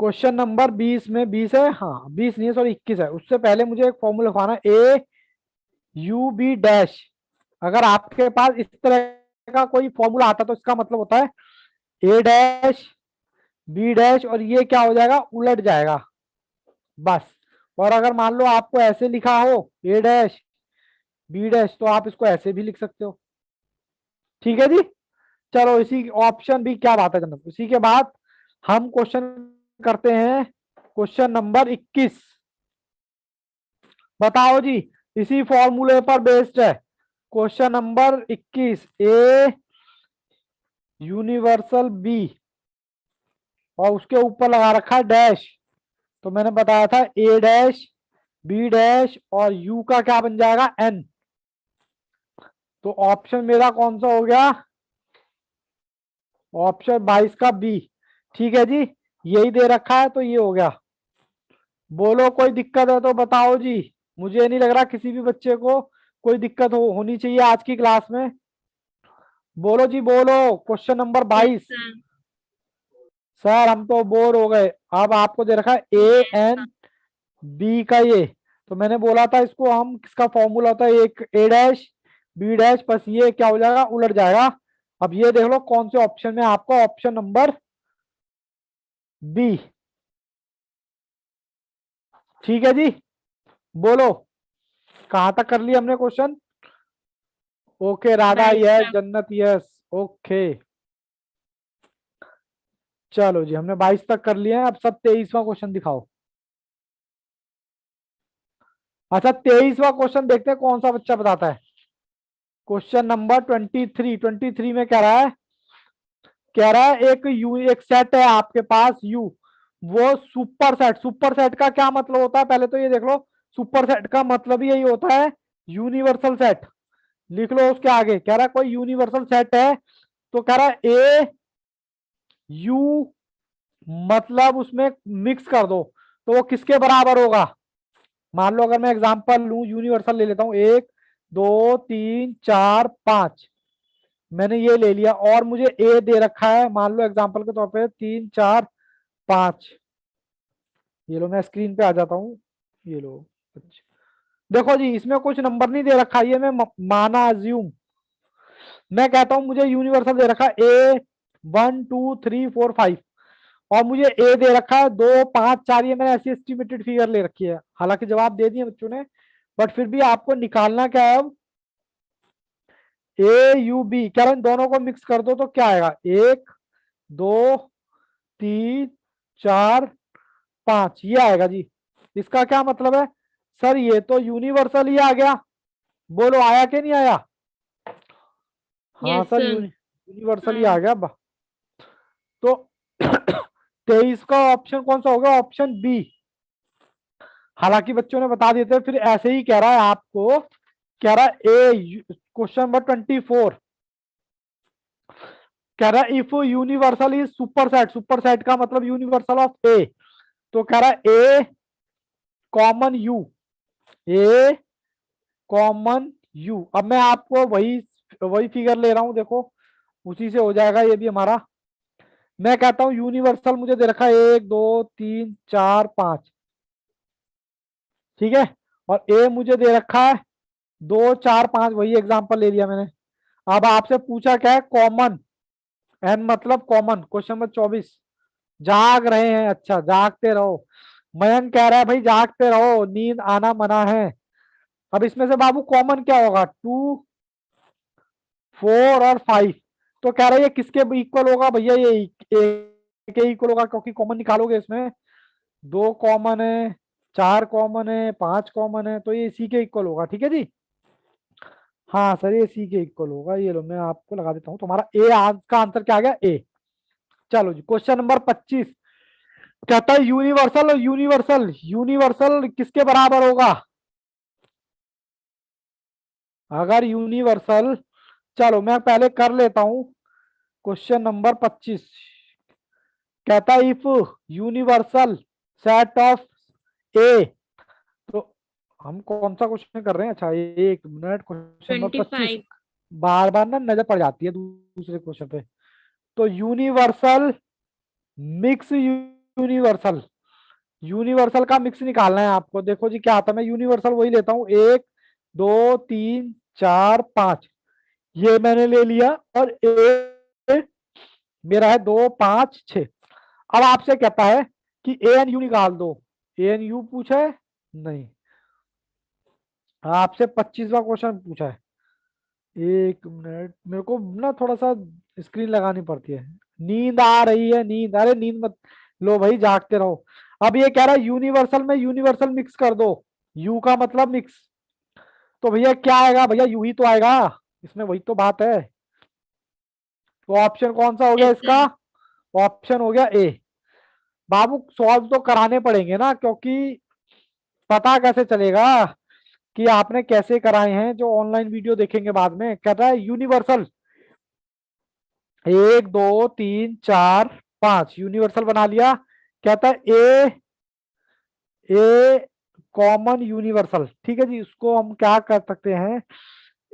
क्वेश्चन नंबर 20 में 20 है, हाँ 20 नहीं है सॉरी 21 है। उससे पहले मुझे एक फॉर्मूला लिखवाना ए यू बी डैश। अगर आपके पास इस तरह का कोई फॉर्मूला आता तो इसका मतलब होता है ए डैश बी डैश और ये क्या हो जाएगा, उलट जाएगा बस। और अगर मान लो आपको ऐसे लिखा हो ए डैश बी डैश तो आप इसको ऐसे भी लिख सकते हो। ठीक है जी। चलो इसी ऑप्शन भी क्या बात है जनाब। इसी के बाद हम क्वेश्चन करते हैं क्वेश्चन नंबर 21। बताओ जी, इसी फॉर्मूले पर बेस्ड है question number 21। A universal B और उसके ऊपर लगा रखा है डैश। तो मैंने बताया था ए डैश बी डैश और यू का क्या बन जाएगा, एन। तो ऑप्शन मेरा कौन सा हो गया, ऑप्शन 22 का बी। ठीक है जी, यही दे रखा है तो ये हो गया। बोलो कोई दिक्कत है तो बताओ जी। मुझे नहीं लग रहा किसी भी बच्चे को कोई दिक्कत होनी चाहिए आज की क्लास में। बोलो जी बोलो। Question number 22। सर। सर हम तो बोर हो गए। अब आपको दे रखा है ए एन बी का ये। तो मैंने बोला था इसको हम किसका फॉर्मूला होता है, एक ए डैश बी डैश बस ये क्या हो जाएगा, उलट जाएगा। अब ये देख लो कौन से ऑप्शन में आपका ऑप्शन नंबर बी। ठीक है जी, बोलो कहां तक कर लिया हमने क्वेश्चन। ओके राधा 22 यस, तक। जन्नत यस, ओके। चलो जी हमने 22 तक कर लिया है। अब सब 23वां क्वेश्चन दिखाओ। अच्छा 23वां क्वेश्चन देखते हैं कौन सा बच्चा बताता है। क्वेश्चन नंबर 23 में कह रहा है, एक सेट है आपके पास यू, वो सुपर सेट का क्या मतलब होता है पहले तो ये देख लो। सुपर सेट का मतलब यही होता है यूनिवर्सल सेट। लिख लो उसके आगे कह रहा है कोई यूनिवर्सल सेट है तो कह रहा है ए यू मतलब उसमें मिक्स कर दो तो वो किसके बराबर होगा। मान लो अगर मैं एग्जांपल लूं, यूनिवर्सल ले लेता हूं, 1 2 3 4 5 मैंने ये ले लिया और मुझे ए दे रखा है मान लो एग्जांपल के तौर पे 3 4 5। ये लो मैं स्क्रीन पे आ जाता हूँ, ये लो। अच्छा देखो जी इसमें कुछ नंबर नहीं दे रखा, ये मैं माना अज्यूम। मैं कहता हूं मुझे यूनिवर्सल दे रखा है ए 1 2 3 4 5 और मुझे ए दे रखा है 2 5 4। ये मैंने ऐसी एस्टिमेटेड फिगर ले रखी है, हालांकि जवाब दे दिए बच्चों ने बट फिर भी आपको निकालना क्या है अब, ए यू बी। क्या इन दोनों को मिक्स कर दो तो क्या आएगा, 1 2 3 4 5 ये आएगा जी। इसका क्या मतलब है सर, ये तो यूनिवर्सल ही आ गया। बोलो आया कि नहीं आया। हाँ यस सर सर। यूनिवर्सल ही हाँ। आ गया तो 23 का ऑप्शन कौन सा होगा, ऑप्शन बी। हालांकि बच्चों ने बता दिए थे फिर ऐसे ही कह रहा है आपको, कह रहा है ए क्वेश्चन नंबर 24 कह रहा है if universal is superset का मतलब यूनिवर्सल ऑफ ए। तो कह रहा है A common U, A common U. अब मैं आपको वही वही फिगर ले रहा हूं देखो, उसी से हो जाएगा ये भी हमारा। मैं कहता हूं यूनिवर्सल मुझे दे रखा है 1 2 3 4 5, ठीक है। और ए मुझे दे रखा है 2 4 5, वही एग्जांपल ले लिया मैंने। अब आपसे पूछा क्या है, कॉमन, एन मतलब कॉमन। क्वेश्चन नंबर 24 जाग रहे हैं, अच्छा जागते रहो। मयंक कह रहा है भाई जागते रहो, नींद आना मना है। अब इसमें से बाबू कॉमन क्या होगा, 2 4 और 5। तो कह रहा है ये किसके इक्वल होगा भैया, ये के इक्वल होगा क्योंकि कॉमन निकालोगे इसमें 2 कॉमन है, 4 कॉमन है, 5 कॉमन है तो ये इसी के इक्वल होगा। ठीक है जी, हाँ सर ये सी के इक्वल होगा। ये लो मैं आपको लगा देता हूँ, तुम्हारा ए का आंसर क्या आ गया, ए। चलो जी क्वेश्चन नंबर 25 कहता है यूनिवर्सल और यूनिवर्सल किसके बराबर होगा। अगर यूनिवर्सल, चलो मैं पहले कर लेता हूं। क्वेश्चन नंबर 25 कहता है if universal set of A. तो हम कौन सा क्वेश्चन कर रहे हैं, अच्छा 1 मिनट, क्वेश्चन नंबर 25 25। बार बार ना नजर पड़ जाती है दूसरे क्वेश्चन पे। तो यूनिवर्सल मिक्स यूनिवर्सल, यूनिवर्सल का मिक्स निकालना है आपको। देखो जी क्या आता है, मैं यूनिवर्सल वही लेता हूँ, 1 2 3 4 5, ये मैंने ले लिया, और ए मेरा है 2 5 6। अब आपसे कहता है कि ए एन यू निकाल दो। ए एन यू पूछा है? नहीं, आपसे 25वां क्वेश्चन पूछा है। एक मिनट, मेरे को ना थोड़ा सा स्क्रीन लगानी पड़ती है, नींद आ रही है, नींद, अरे नींद मत लो भाई, जागते रहो। अब ये कह रहा है यूनिवर्सल में यूनिवर्सल मिक्स कर दो, यू का मतलब मिक्स, तो भैया क्या आएगा भैया, यू ही तो आएगा इसमें, वही तो बात है। तो ऑप्शन कौन सा हो गया Yes, इसका? sir. ऑप्शन हो गया ए। बाबू सॉल्व तो कराने पड़ेंगे ना, क्योंकि पता कैसे चलेगा कि आपने कैसे कराए हैं, जो ऑनलाइन वीडियो देखेंगे बाद में। कहता है यूनिवर्सल 1 2 3 4 5, यूनिवर्सल बना लिया। कहता है ए कॉमन यूनिवर्सल, ठीक है जी, इसको हम क्या कर सकते हैं,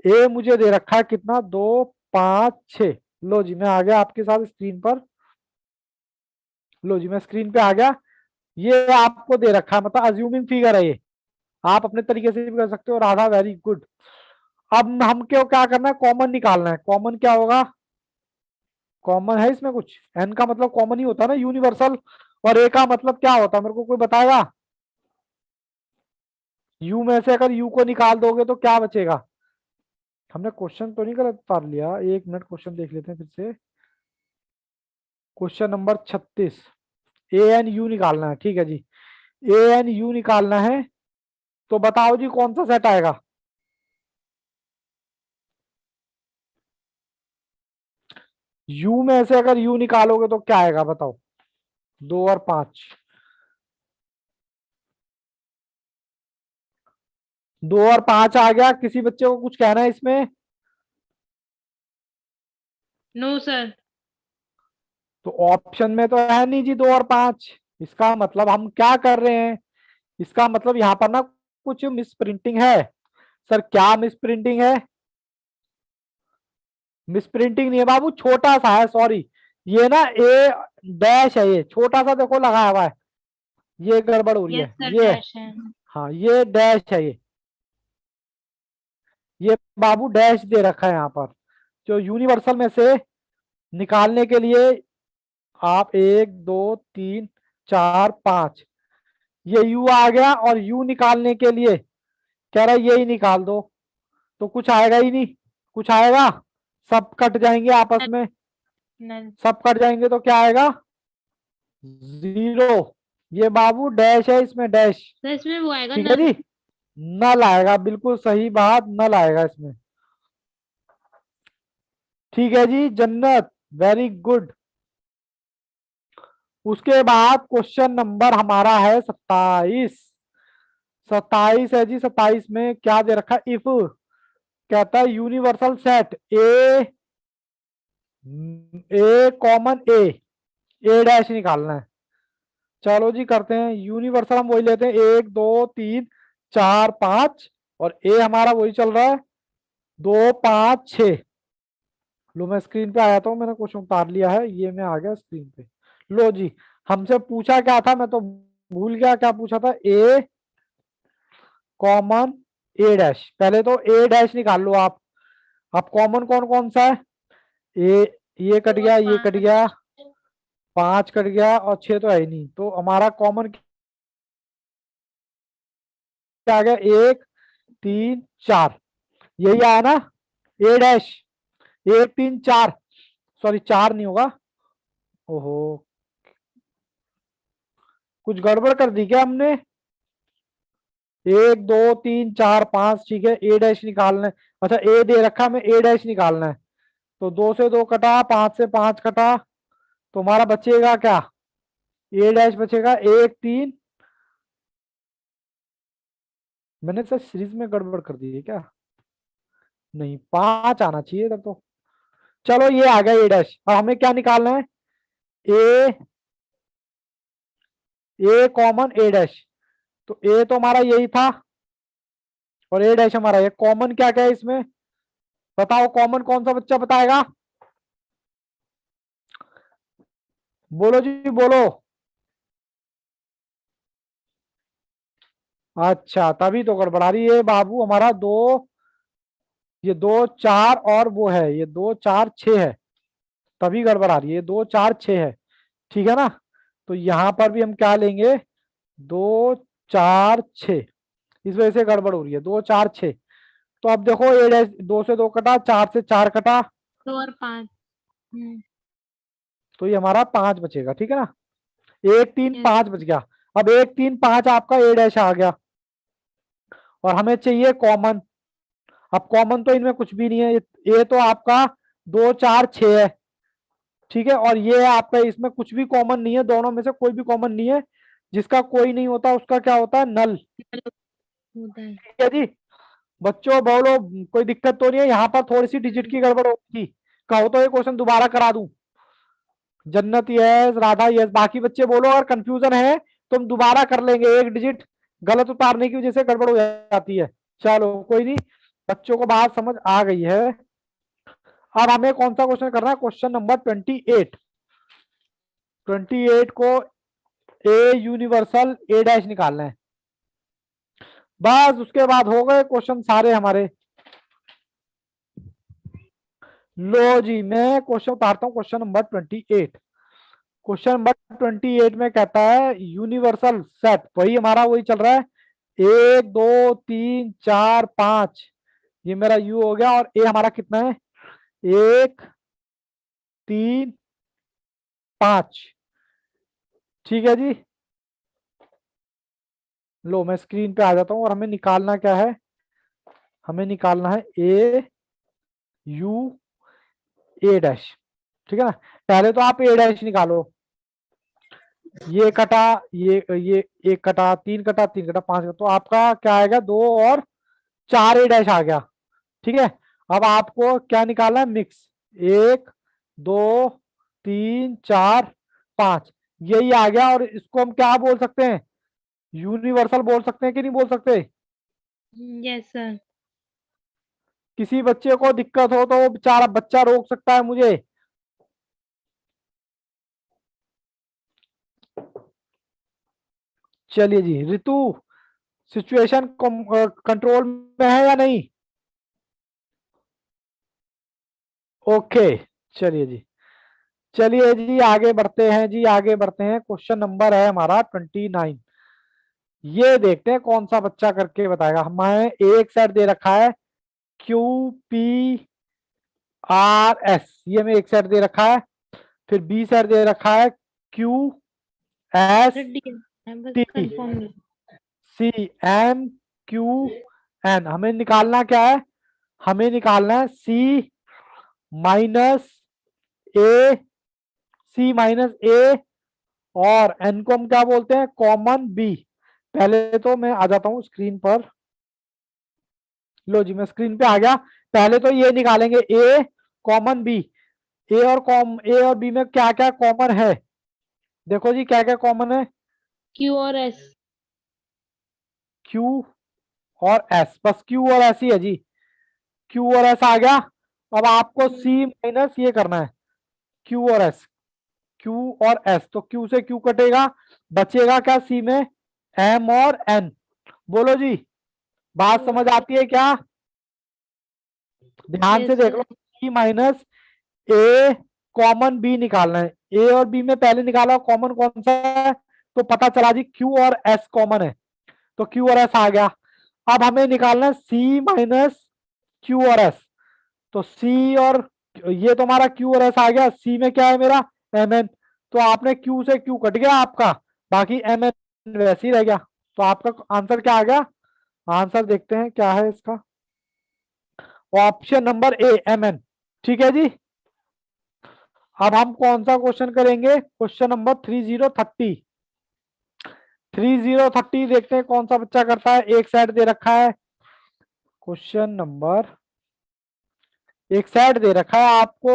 ए मुझे दे रखा है कितना, 2 5 6। लो जी मैं आ गया आपके साथ स्क्रीन पर, लो जी मैं स्क्रीन पे आ गया। ये आपको दे रखा है, मतलब अज्यूमिंग फिगर है ये, आप अपने तरीके से भी कर सकते हो। Radha very good. अब हम क्यों क्या करना है, कॉमन निकालना है। कॉमन क्या होगा, कॉमन है इसमें कुछ, एन का मतलब कॉमन ही होता है ना यूनिवर्सल, और ए का मतलब क्या होता है, मेरे को कोई बताएगा? यू में से अगर यू को निकाल दोगे तो क्या बचेगा? हमने क्वेश्चन तो नहीं गलत पढ़ लिया, एक मिनट क्वेश्चन देख लेते हैं फिर से। Question number 36, A N U निकालना है, ठीक है जी, ए एन यू निकालना है। तो बताओ जी कौन सा सेट आएगा? यू में से अगर यू निकालोगे तो क्या आएगा बताओ? 2 और 5, 2 और 5 आ गया। किसी बच्चे को कुछ कहना है इसमें? No, sir. तो ऑप्शन में तो है नहीं जी 2 और 5, इसका मतलब हम क्या कर रहे हैं, इसका मतलब यहाँ पर ना कुछ मिस प्रिंटिंग है। सर क्या मिस प्रिंटिंग है? मिस प्रिंटिंग नहीं है बाबू, छोटा सा है, सॉरी, ये ना ए डैश है, ये छोटा सा देखो लगाया हुआ है, ये गड़बड़ हो रही Yes, है, sir. ये, Dash है. हाँ ये डैश है, ये बाबू डैश दे रखा है यहाँ पर। जो यूनिवर्सल में से निकालने के लिए आप 1 2 3 4 5, ये यू आ गया, और यू निकालने के लिए कह रहा है यही निकाल दो, तो कुछ आएगा ही नहीं, कुछ आएगा? सब कट जाएंगे आपस में, None. सब कट जाएंगे तो क्या आएगा? 0। ये बाबू डैश है, इसमें डैश, तो इसमें वो आएगा ठीक है नल. जी, नल आएगा, बिल्कुल सही बात, नल आएगा इसमें। ठीक है जी जन्नत, वेरी गुड। उसके बाद क्वेश्चन नंबर हमारा है 27। 27 है जी, 27 में क्या दे रखा है, इफ, कहता है universal set A common A dash निकालना है। चलो जी करते हैं, यूनिवर्सल हम वही लेते हैं, 1 2 3 4 5, और ए हमारा वही चल रहा है 2 5 6। लो मैं स्क्रीन पे आया था, मैंने क्वेश्चन उतार लिया है, ये मैं आ गया स्क्रीन पे। लो जी, हमसे पूछा क्या था, मैं तो भूल गया क्या पूछा था, ए कॉमन ए डैश, पहले तो ए डैश निकाल लो आप। अब कॉमन कौन कौन सा है, ए, ये कट गया, ये कट गया, 5 कट गया, और 6 तो है ही नहीं, तो हमारा कॉमन क्या आ गया, 1 3 4, यही आया ना, ए डैश, 1 3 4, सॉरी 4 नहीं होगा, ओहो कुछ गड़बड़ कर दी क्या हमने? 1 2 3 4 5, ठीक है, ए डैश निकालना है। अच्छा ए दे रखा है, हमें ए डैश निकालना है, तो 2 से 2 कटा, 5 से 5 कटा, तो हमारा बचेगा क्या, ए डैश बचेगा 1 3। मैंने सर सीरीज में गड़बड़ कर दी है क्या? नहीं, 5 आना चाहिए तब तो। चलो ये आ गया ए डैश, और हमें क्या निकालना है, ए ए कॉमन ए डैश, तो ए तो हमारा यही था, और ए डैश हमारा ये कॉमन क्या क्या है इसमें, बताओ कॉमन कौन सा बच्चा बताएगा? बोलो जी बोलो। अच्छा तभी तो गड़बड़ा रही है बाबू हमारा दो, ये 2 4 और वो है ये 2 4 6 है, तभी गड़बड़ा रही है, 2 4 6 है। ठीक है ना, तो यहां पर भी हम क्या लेंगे, 2 4 6, इस वजह से गड़बड़ हो रही है, 2 4 6। तो अब देखो ए डैश 2 से 2 कटा, 4 से 4 कटा, 2 और 5। तो ये हमारा 5 बचेगा। ठीक है ना, 1 3 5 यस। बच गया। अब 1 3 5 आपका ए डैश आ गया, और हमें चाहिए कॉमन। अब कॉमन तो इनमें कुछ भी नहीं है, ये तो आपका 2 4 6 है। ठीक है, और ये है आपका, इसमें कुछ भी कॉमन नहीं है, दोनों में से कोई भी कॉमन नहीं है। जिसका कोई नहीं होता उसका क्या होता है, नल। होता है। ठीक है जी, बच्चों बोलो, कोई दिक्कत तो नहीं है, यहाँ पर थोड़ी सी डिजिट की गड़बड़ होगी, कहो तो ये क्वेश्चन दोबारा करा दूं। जन्नत यस, राधा यस, बाकी बच्चे बोलो अगर कंफ्यूजन है तो हम दोबारा कर लेंगे, एक डिजिट गलत उतारने की वजह से गड़बड़ हो जाती है। चलो कोई नहीं, बच्चों को बात समझ आ गई है। अब हमें कौन सा क्वेश्चन करना है, क्वेश्चन नंबर 28। 28 को ए यूनिवर्सल ए डैश निकालना है, बस उसके बाद हो गए क्वेश्चन सारे हमारे। लो जी, मैं क्वेश्चन उतारता हूं, क्वेश्चन नंबर 28। क्वेश्चन नंबर 28 में कहता है यूनिवर्सल सेट, वही हमारा वही चल रहा है, 1 2 3 4 5, ये मेरा यू हो गया, और ए हमारा कितना है, 1 3 5। ठीक है जी, लो मैं स्क्रीन पे आ जाता हूं, और हमें निकालना क्या है, हमें निकालना है ए यू ए डैश। ठीक है ना, पहले तो आप ए डैश निकालो, ये कटा, ये एक कटा, 3 कटा, 3 कटा, 5 कटा, तो आपका क्या आएगा, 2 और 4 ए डैश आ गया। ठीक है, अब आपको क्या निकालना है, मिक्स, 1 2 3 4 5, यही आ गया, और इसको हम क्या बोल सकते हैं, यूनिवर्सल बोल सकते हैं कि नहीं बोल सकते। Yes sir. किसी बच्चे को दिक्कत हो तो वो बेचारा बच्चा रोक सकता है मुझे। चलिए जी, ऋतु सिचुएशन कंट्रोल में है या नहीं, ओके। चलिए जी, चलिए जी आगे बढ़ते हैं जी, आगे बढ़ते हैं, क्वेश्चन नंबर है हमारा 29। ये देखते हैं कौन सा बच्चा करके बताएगा। हमें एक सेट दे रखा है क्यू पी आर एस, ये हमें एक सेट दे रखा है, फिर बी सेट दे रखा है क्यू एस बस T confirm. C M Q N. हमें निकालना क्या है, हमें निकालना है सी माइनस ए, सी माइनस ए, और एन को हम क्या बोलते हैं, कॉमन बी। पहले तो मैं आ जाता हूं स्क्रीन पर, लो जी मैं स्क्रीन पे आ गया। पहले तो ये निकालेंगे ए कॉमन बी, ए और बी में क्या क्या कॉमन है, देखो जी क्या क्या कॉमन है, क्यू और एस। क्यू और एस, बस क्यू और एस ही है जी, क्यू और एस आ गया। अब आपको सी माइनस ये करना है, क्यू और एस, क्यू और एस, तो क्यू से क्यू कटेगा, बचेगा क्या सी में, एम और एन। बोलो जी, बात समझ आती है क्या, ध्यान से यस देख लो, सी माइनस ए कॉमन बी निकालना है, ए और बी में पहले निकाला कॉमन कौन सा है, तो पता चला जी क्यू और एस कॉमन है, तो क्यू और एस आ गया। अब हमें निकालना है सी माइनस क्यू और एस, तो सी और ये तो हमारा क्यू और एस आ गया, सी में क्या है मेरा एम एन, तो आपने क्यू से क्यू कट गया आपका, बाकी एम एन वैसे ही रह गया। तो आपका आंसर क्या आ गया, आंसर देखते हैं क्या है इसका, option number A M N. ठीक है जी, अब हम कौन सा क्वेश्चन करेंगे, क्वेश्चन नंबर 3030। 3030 देखते हैं कौन सा बच्चा करता है, एक सेट दे रखा है, क्वेश्चन नंबर, एक सेट दे रखा है आपको,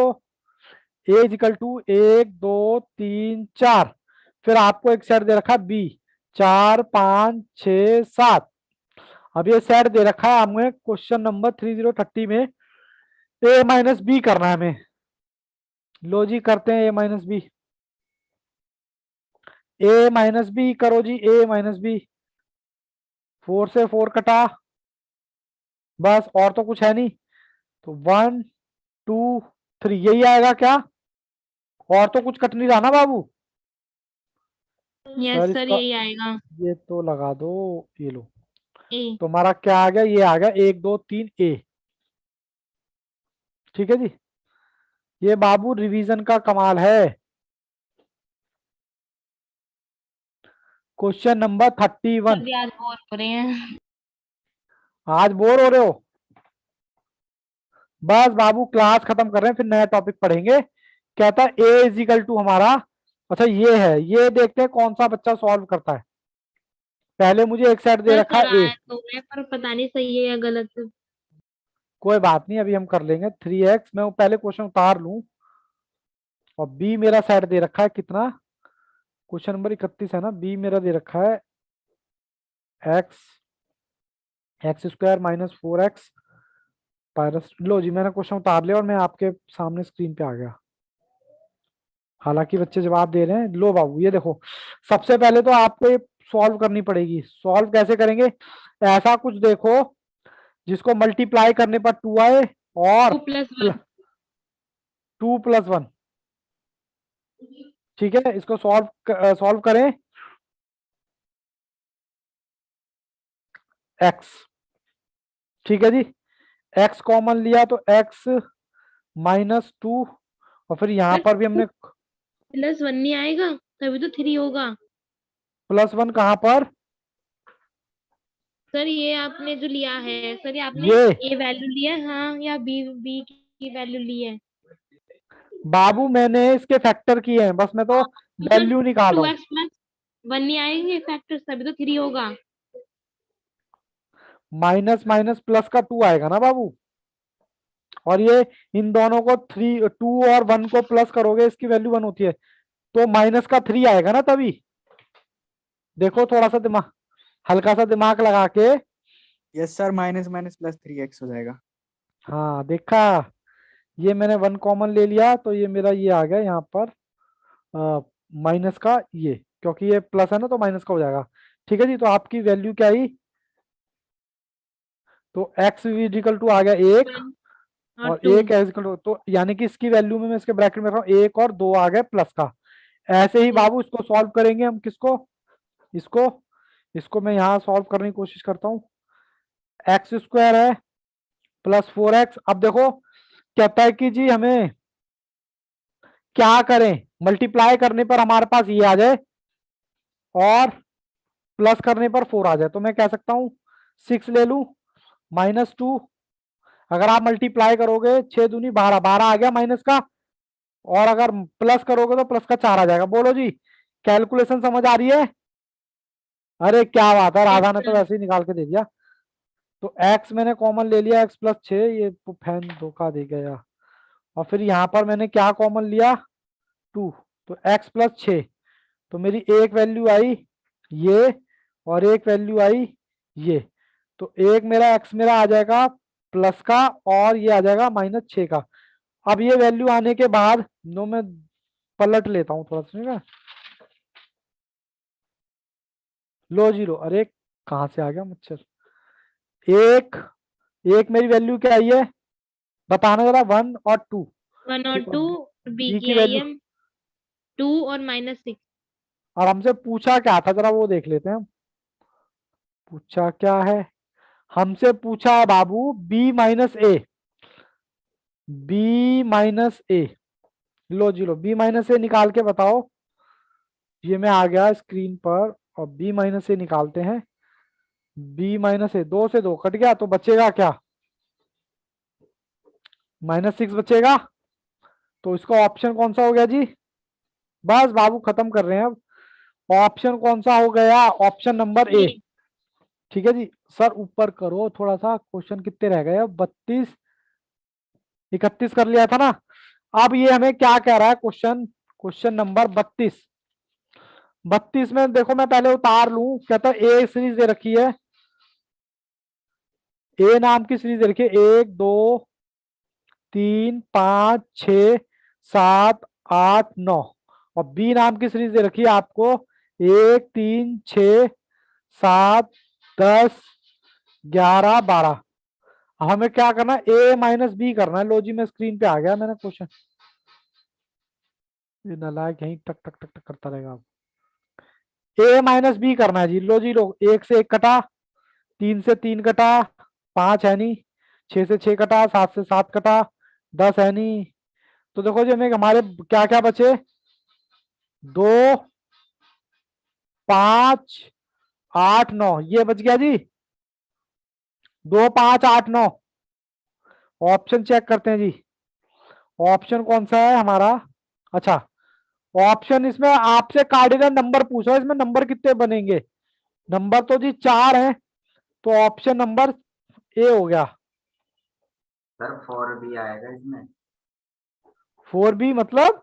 ए इजिकल टू 1 2 3 4, फिर आपको एक सेट दे रखा है बी, 4 5 6 7। अब ये सेट दे रखा है हमें क्वेश्चन नंबर 3030 में, ए माइनस बी करना है हमें। लो जी करते हैं ए माइनस बी, ए माइनस बी करो जी, ए माइनस बी, 4 से 4 कटा, बस और तो कुछ है नहीं, तो 1 2 3 यही आएगा क्या? और तो कुछ कट नहीं रहा ना बाबू? यस सर सर इसका यही आएगा। ये तो लगा दो, ये लो, ए। तो हमारा क्या आ गया? ये आ गया 1 2 3 ए। ठीक है जी, ये बाबू रिवीजन का कमाल है। Question number 31। सर आज बोर हो रहे हैं। आज बोर हो रहे हो? बस बाबू क्लास खत्म कर रहे हैं, फिर नया टॉपिक पढ़ेंगे। कहता है ए इज इक्वल टू हमारा, अच्छा ये है, ये देखते हैं कौन सा बच्चा सॉल्व करता है। पहले मुझे एक सेट दे सर रखा है ए, आया तो है पर पता नहीं सही है या गलत। कोई बात नहीं, अभी हम कर लेंगे 3x। मैं वो पहले क्वेश्चन उतार लूं, और बी मेरा सेट दे रखा है कितना? क्वेश्चन नंबर 31 है ना, बी मेरा दे रखा है x x square minus 4x पायरस। लो जी, मैंने क्वेश्चन उतार लिया और मैं आपके सामने स्क्रीन पे आ गया। हालांकि बच्चे जवाब दे रहे हैं। लो बाबू ये देखो, सबसे पहले तो आपको ये सॉल्व करनी पड़ेगी। सॉल्व कैसे करेंगे? ऐसा कुछ देखो जिसको मल्टीप्लाई करने पर 2 आए, और 2+1। 2+1। ठीक है, इसको सॉल्व करें। x, ठीक है जी, x कॉमन लिया तो x -2, और फिर यहां पर भी हमने +1 नहीं आएगा तभी तो 3 होगा। +1 कहां पर? सर ये आपने जो लिया है, सर ये आपने ये ए वैल्यू लिया है, हाँ, या बी बी की वैल्यू ली है? बाबू मैंने इसके फैक्टर किए हैं, बस मैं तो तो सर वैल्यू निकाल रहा हूँ। 2x+1 नहीं आएंगे फैक्टर्स तभी तो 3 होगा। माइनस माइनस प्लस का 2 आएगा ना बाबू, और ये इन दोनों को 2 और 1 को प्लस करोगे, इसकी वैल्यू 1 होती है, तो माइनस का 3 आएगा ना तभी। देखो थोड़ा सा दिमाग, हल्का सा दिमाग लगा के। Yes sir, minus minus plus 3x हो जाएगा। हाँ देखा, ये मैंने 1 कॉमन ले लिया, तो ये मेरा ये आ गया यहाँ पर माइनस का ये, क्योंकि ये प्लस है ना तो माइनस का हो जाएगा। ठीक है जी, तो आपकी वैल्यू क्या आई? तो x इक्वल टू आ गया 1, 1 और और 2। 1 इक्वल टू, तो यानी कि इसकी वैल्यू में मैं इसके ब्रैकेट में रख रहा हूँ 1 और 2 आ गए प्लस का। ऐसे ही बाबू इसको सॉल्व करेंगे हम। किसको? इसको इसको मैं यहाँ सॉल्व करने की कोशिश करता हूँ। एक्स स्क्वायर है प्लस 4x। अब देखो कहता है कि जी हमें क्या करें, मल्टीप्लाई करने पर हमारे पास ये आ जाए और प्लस करने पर 4 आ जाए, तो मैं कह सकता हूँ 6 ले लू -2। अगर आप मल्टीप्लाई करोगे 6 दूनी 12, 12 आ गया माइनस का, और अगर प्लस करोगे तो प्लस का 4 आ जाएगा। बोलो जी, कैलकुलेशन समझ आ रही है? अरे क्या बात है, राधा ने तो वैसे ही निकाल के दे दिया। तो x मैंने कॉमन ले लिया, x + 6, ये तो फैन धोखा दे गया। और फिर यहाँ पर मैंने क्या कॉमन लिया? 2, तो x + 6, तो मेरी एक वैल्यू आई ये, और एक वैल्यू आई ये, तो एक मेरा x मेरा आ जाएगा प्लस का, और ये आ जाएगा -6 का। अब ये वैल्यू आने के बाद नो, मैं पलट लेता हूँ थोड़ा सा। लो जीरो, अरे कहाँ से आ गया मच्छर। एक एक मेरी वैल्यू क्या आई है बताना जरा? 1 और 2। 1 और ठीक है, 2। बी बी की की आई वैल्यू, है 2 और -6। और हमसे पूछा क्या था जरा वो देख लेते हैं हम। पूछा क्या है? हमसे पूछा है बाबू b-a, b-a। लो जी लो, b-a निकाल के बताओ। ये मैं आ गया स्क्रीन पर, और b-a निकालते हैं। b-a 2 से 2 कट गया, तो बचेगा क्या? -6 बचेगा। तो इसका ऑप्शन कौन सा हो गया जी? बस बाबू खत्म कर रहे हैं अब। ऑप्शन कौन सा हो गया? ऑप्शन नंबर ए। ये ठीक है जी, सर ऊपर करो थोड़ा सा। क्वेश्चन कितने रह गए अब? 32, 31 कर लिया था ना। अब ये हमें क्या कह रहा है क्वेश्चन? Question number 32। 32 में देखो, मैं पहले उतार लूं। कहता है ए सीरीज दे रखी है, ए नाम की सीरीज दे रखी है, 1 2 3 5 6 7 8 9, और बी नाम की सीरीज दे रखी है आपको 1 3 6 7 10, 11, 12। हमें क्या करना है, ए माइनस बी करना है। लो जी मैं स्क्रीन पे आ गया मैंने क्वेश्चन। ये नालायक यहीं टक टक टक टक करता रहेगा। अब ए माइनस बी करना है जी। लो जी लो, 1 से 1 कटा, 3 से 3 कटा, 5 है नहीं, 6 से 6 कटा, 7 से 7 कटा, 10 है नहीं। तो देखो जी हमें हमारे क्या क्या बचे, 2, 5, 8, 9, ये बच गया जी। 2, 5, 8, 9। ऑप्शन चेक करते हैं जी। ऑप्शन कौन सा है हमारा। अच्छा, ऑप्शन इसमें आपसे कार्डिनल नंबर पूछा, इसमें नंबर कितने बनेंगे। नंबर तो जी 4 है, तो ऑप्शन नंबर ए हो गया। सर 4 भी आएगा इसमें। 4B मतलब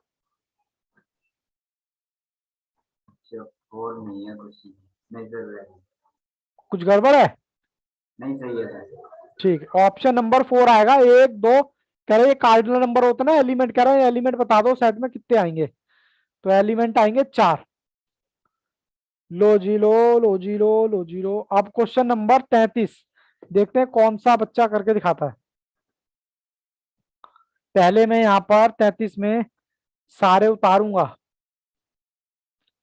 4 नहीं है, कुछ नहीं सर है। कुछ गड़बड़ है। नहीं सही है सर। ठीक, ऑप्शन नंबर 4 आएगा। 1, 2 कह रहे कार्डिनल नंबर होता है ना, एलिमेंट कह रहे हैं, एलिमेंट बता दो सेट में कितने आएंगे। तो एलिमेंट आएंगे 4। लो जी लो, लो जी लो, लो जी लो। अब क्वेश्चन नंबर 33 देखते हैं कौन सा बच्चा करके दिखाता है। पहले मैं यहां पर 33 में सारे उतारूंगा।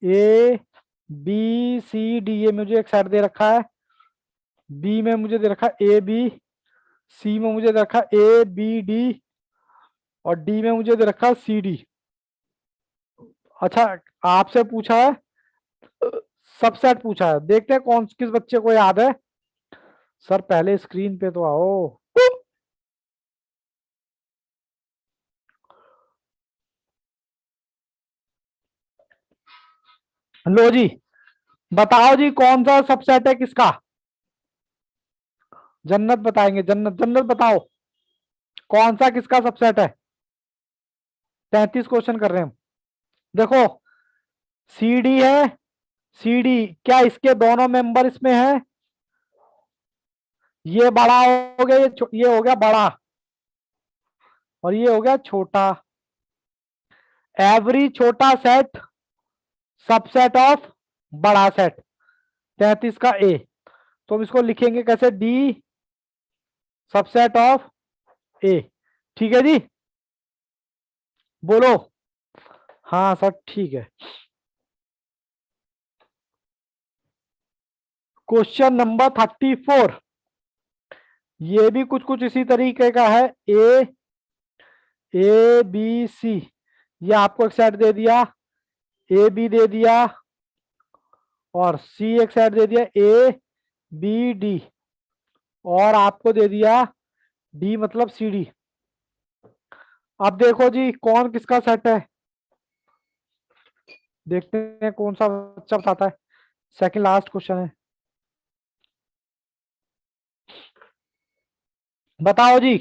ए बी सी डी, ये मुझे एक सेट दे रखा है। बी में मुझे दे रखा है ए बी, सी में मुझे दे रखा है ए बी डी, और डी में मुझे दे रखा है सी डी। अच्छा, आपसे पूछा है सबसेट पूछा है, देखते हैं कौन किस बच्चे को याद है। सर पहले स्क्रीन पे तो आओ। लो जी, बताओ जी कौन सा सबसेट है किसका। जन्नत बताएंगे, जन्नत, जन्नत बताओ कौन सा किसका सबसेट है। 33 क्वेश्चन कर रहे हैं हम। देखो सी डी है, सी डी क्या इसके दोनों मेंबर इसमें है। ये बड़ा हो गया, ये हो गया बड़ा, और ये हो गया छोटा। एवरी छोटा सेट सबसेट ऑफ बड़ा सेट। 33 का ए, तो हम इसको लिखेंगे कैसे, डी सबसेट ऑफ ए। ठीक है जी, बोलो। हाँ सर ठीक है। क्वेश्चन नंबर 34, ये भी कुछ कुछ इसी तरीके का है। ए बी सी, ये आपको एक सेट दे दिया, ए बी दे दिया, और सी एक सेट दे दिया ए बी डी, और आपको दे दिया डी मतलब सी डी। अब देखो जी कौन किसका सेट है, देखते हैं कौन सा बच्चा बताता है। सेकंड लास्ट क्वेश्चन है, बताओ जी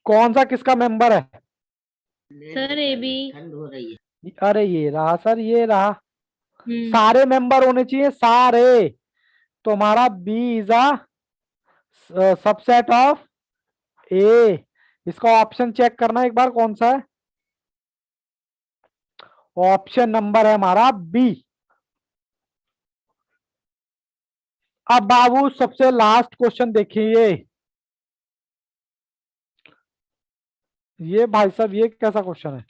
कौन सा किसका मेंबर है। Sir A B. अरे ये रहा सर, ये रहा। हम्म। सारे मेंबर होने चाहिए सारे, तो हमारा B is a subset of A. इसका ऑप्शन चेक करना एक बार कौन सा है। ऑप्शन नंबर है हमारा बी। अब बाबू सबसे लास्ट क्वेश्चन देखिए। ये भाई साहब ये कैसा क्वेश्चन है,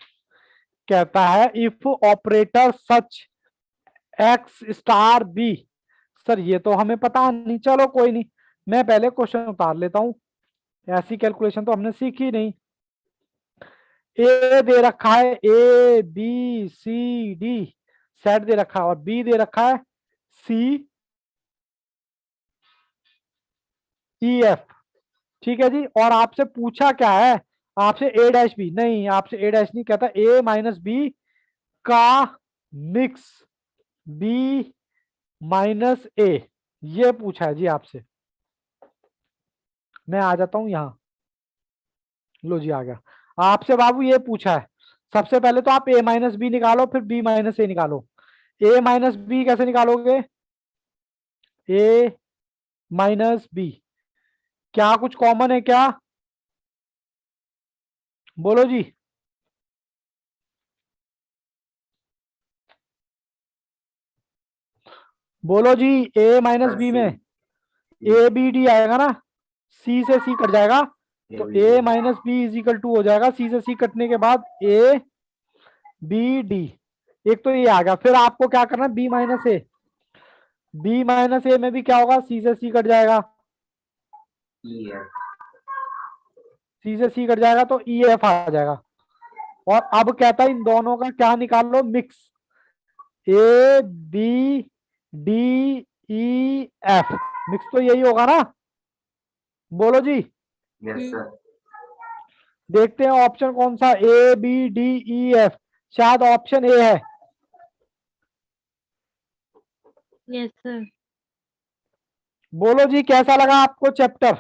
कहता है if operator such X star B. Sir ये तो हमें पता नहीं, चलो कोई नहीं, मैं पहले क्वेश्चन उतार लेता हूं, ऐसी कैलकुलेशन तो हमने सीखी नहीं। ए दे रखा है A B C D set दे रखा है, और बी दे रखा है सी ई एफ। ठीक है जी, और आपसे पूछा क्या है, आपसे ए डैश बी नहीं, आपसे ए डैश नहीं कहता, ए माइनस बी का मिक्स, बी माइनस ए, ये पूछा है जी आपसे। मैं आ जाता हूं यहां, लो जी आ गया। आपसे बाबू ये पूछा है, सबसे पहले तो आप ए माइनस बी निकालो, फिर बी माइनस ए निकालो। ए माइनस बी कैसे निकालोगे, ए माइनस बी, क्या कुछ कॉमन है क्या, बोलो जी। बोलो जी, ए माइनस बी में ए बी डी आएगा ना, सी से सी कट जाएगा, तो A minus B is equal to हो जाएगा, सी से सी कटने के बाद ए बी डी, एक तो ये आ गया। फिर आपको क्या करना है, बी माइनस ए, बी माइनस ए में भी क्या होगा, सी से सी कट जाएगा, सी से सी कट जाएगा तो ई एफ आ जाएगा। और अब कहता है इन दोनों का क्या निकाल लो, mix, A B D E F, mix तो यही होगा ना, बोलो जी। Yes sir. देखते हैं ऑप्शन कौन सा, A B D E F, शायद ऑप्शन ए है। Yes sir. बोलो जी, कैसा लगा आपको चैप्टर?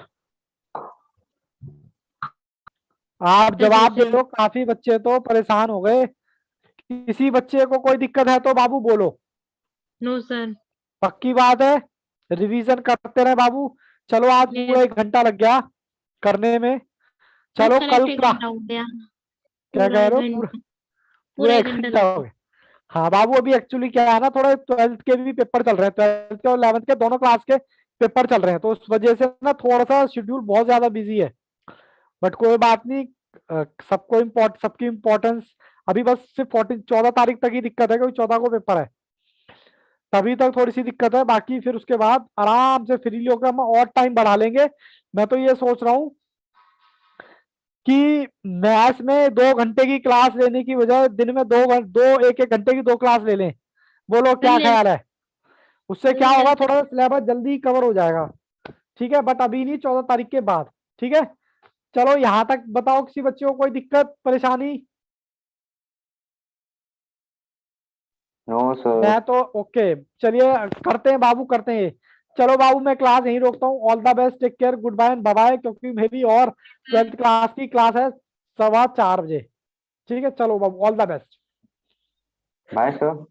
आप जवाब दे दो, काफी बच्चे तो परेशान हो गए। किसी बच्चे को कोई दिक्कत है तो बाबू बोलो। No sir. पक्की बात है, रिवीजन करते रहे बाबू। चलो आज Yes. पूरा 1 घंटा लग गया करने में। चलो सर, कल एक क्लास, घंटा हो गया। क्या पूरा कह रहे एक हो, घंटा- पूरा पूरा एक एक घंटा घंटा हो गया। हाँ बाबू, अभी एक्चुअली क्या है ना, थोड़ा 12th के भी पेपर चल रहे हैं, 12th के और 11th के दोनों क्लास के पेपर चल रहे हैं, तो उस वजह से ना थोड़ा सा शेड्यूल बहुत ज्यादा बिजी है। बट कोई बात नहीं, सबकी इम्पोर्टेंस अभी बस सिर्फ 14 तारीख तक ही दिक्कत है, क्योंकि 14 को पेपर है, तभी तक थोड़ी सी दिक्कत है। बाकी फिर उसके बाद आराम से फ्रीली होकर हम और टाइम बढ़ा लेंगे। मैं तो ये सोच रहा हूँ कि मैथ्स में 2 घंटे की क्लास लेने की बजाय दिन में एक एक घंटे की 2 क्लास ले लें। बोलो क्या ले- ख्याल है? उससे क्या ले- होगा, थोड़ा सिलेबस जल्दी कवर हो जाएगा। ठीक है, बट अभी नहीं, 14 तारीख के बाद। ठीक है, चलो यहाँ तक बताओ, किसी बच्चे को कोई दिक्कत परेशानी? No sir. मैं तो ओके, चलिए करते हैं बाबू, करते हैं। चलो बाबू, मैं क्लास यहीं रोकता हूँ। All the best, take care, good bye and bye bye, क्योंकि मेरी और 12th क्लास की क्लास है 4:15 बजे। ठीक है, चलो बाबू, all the best. Bye sir.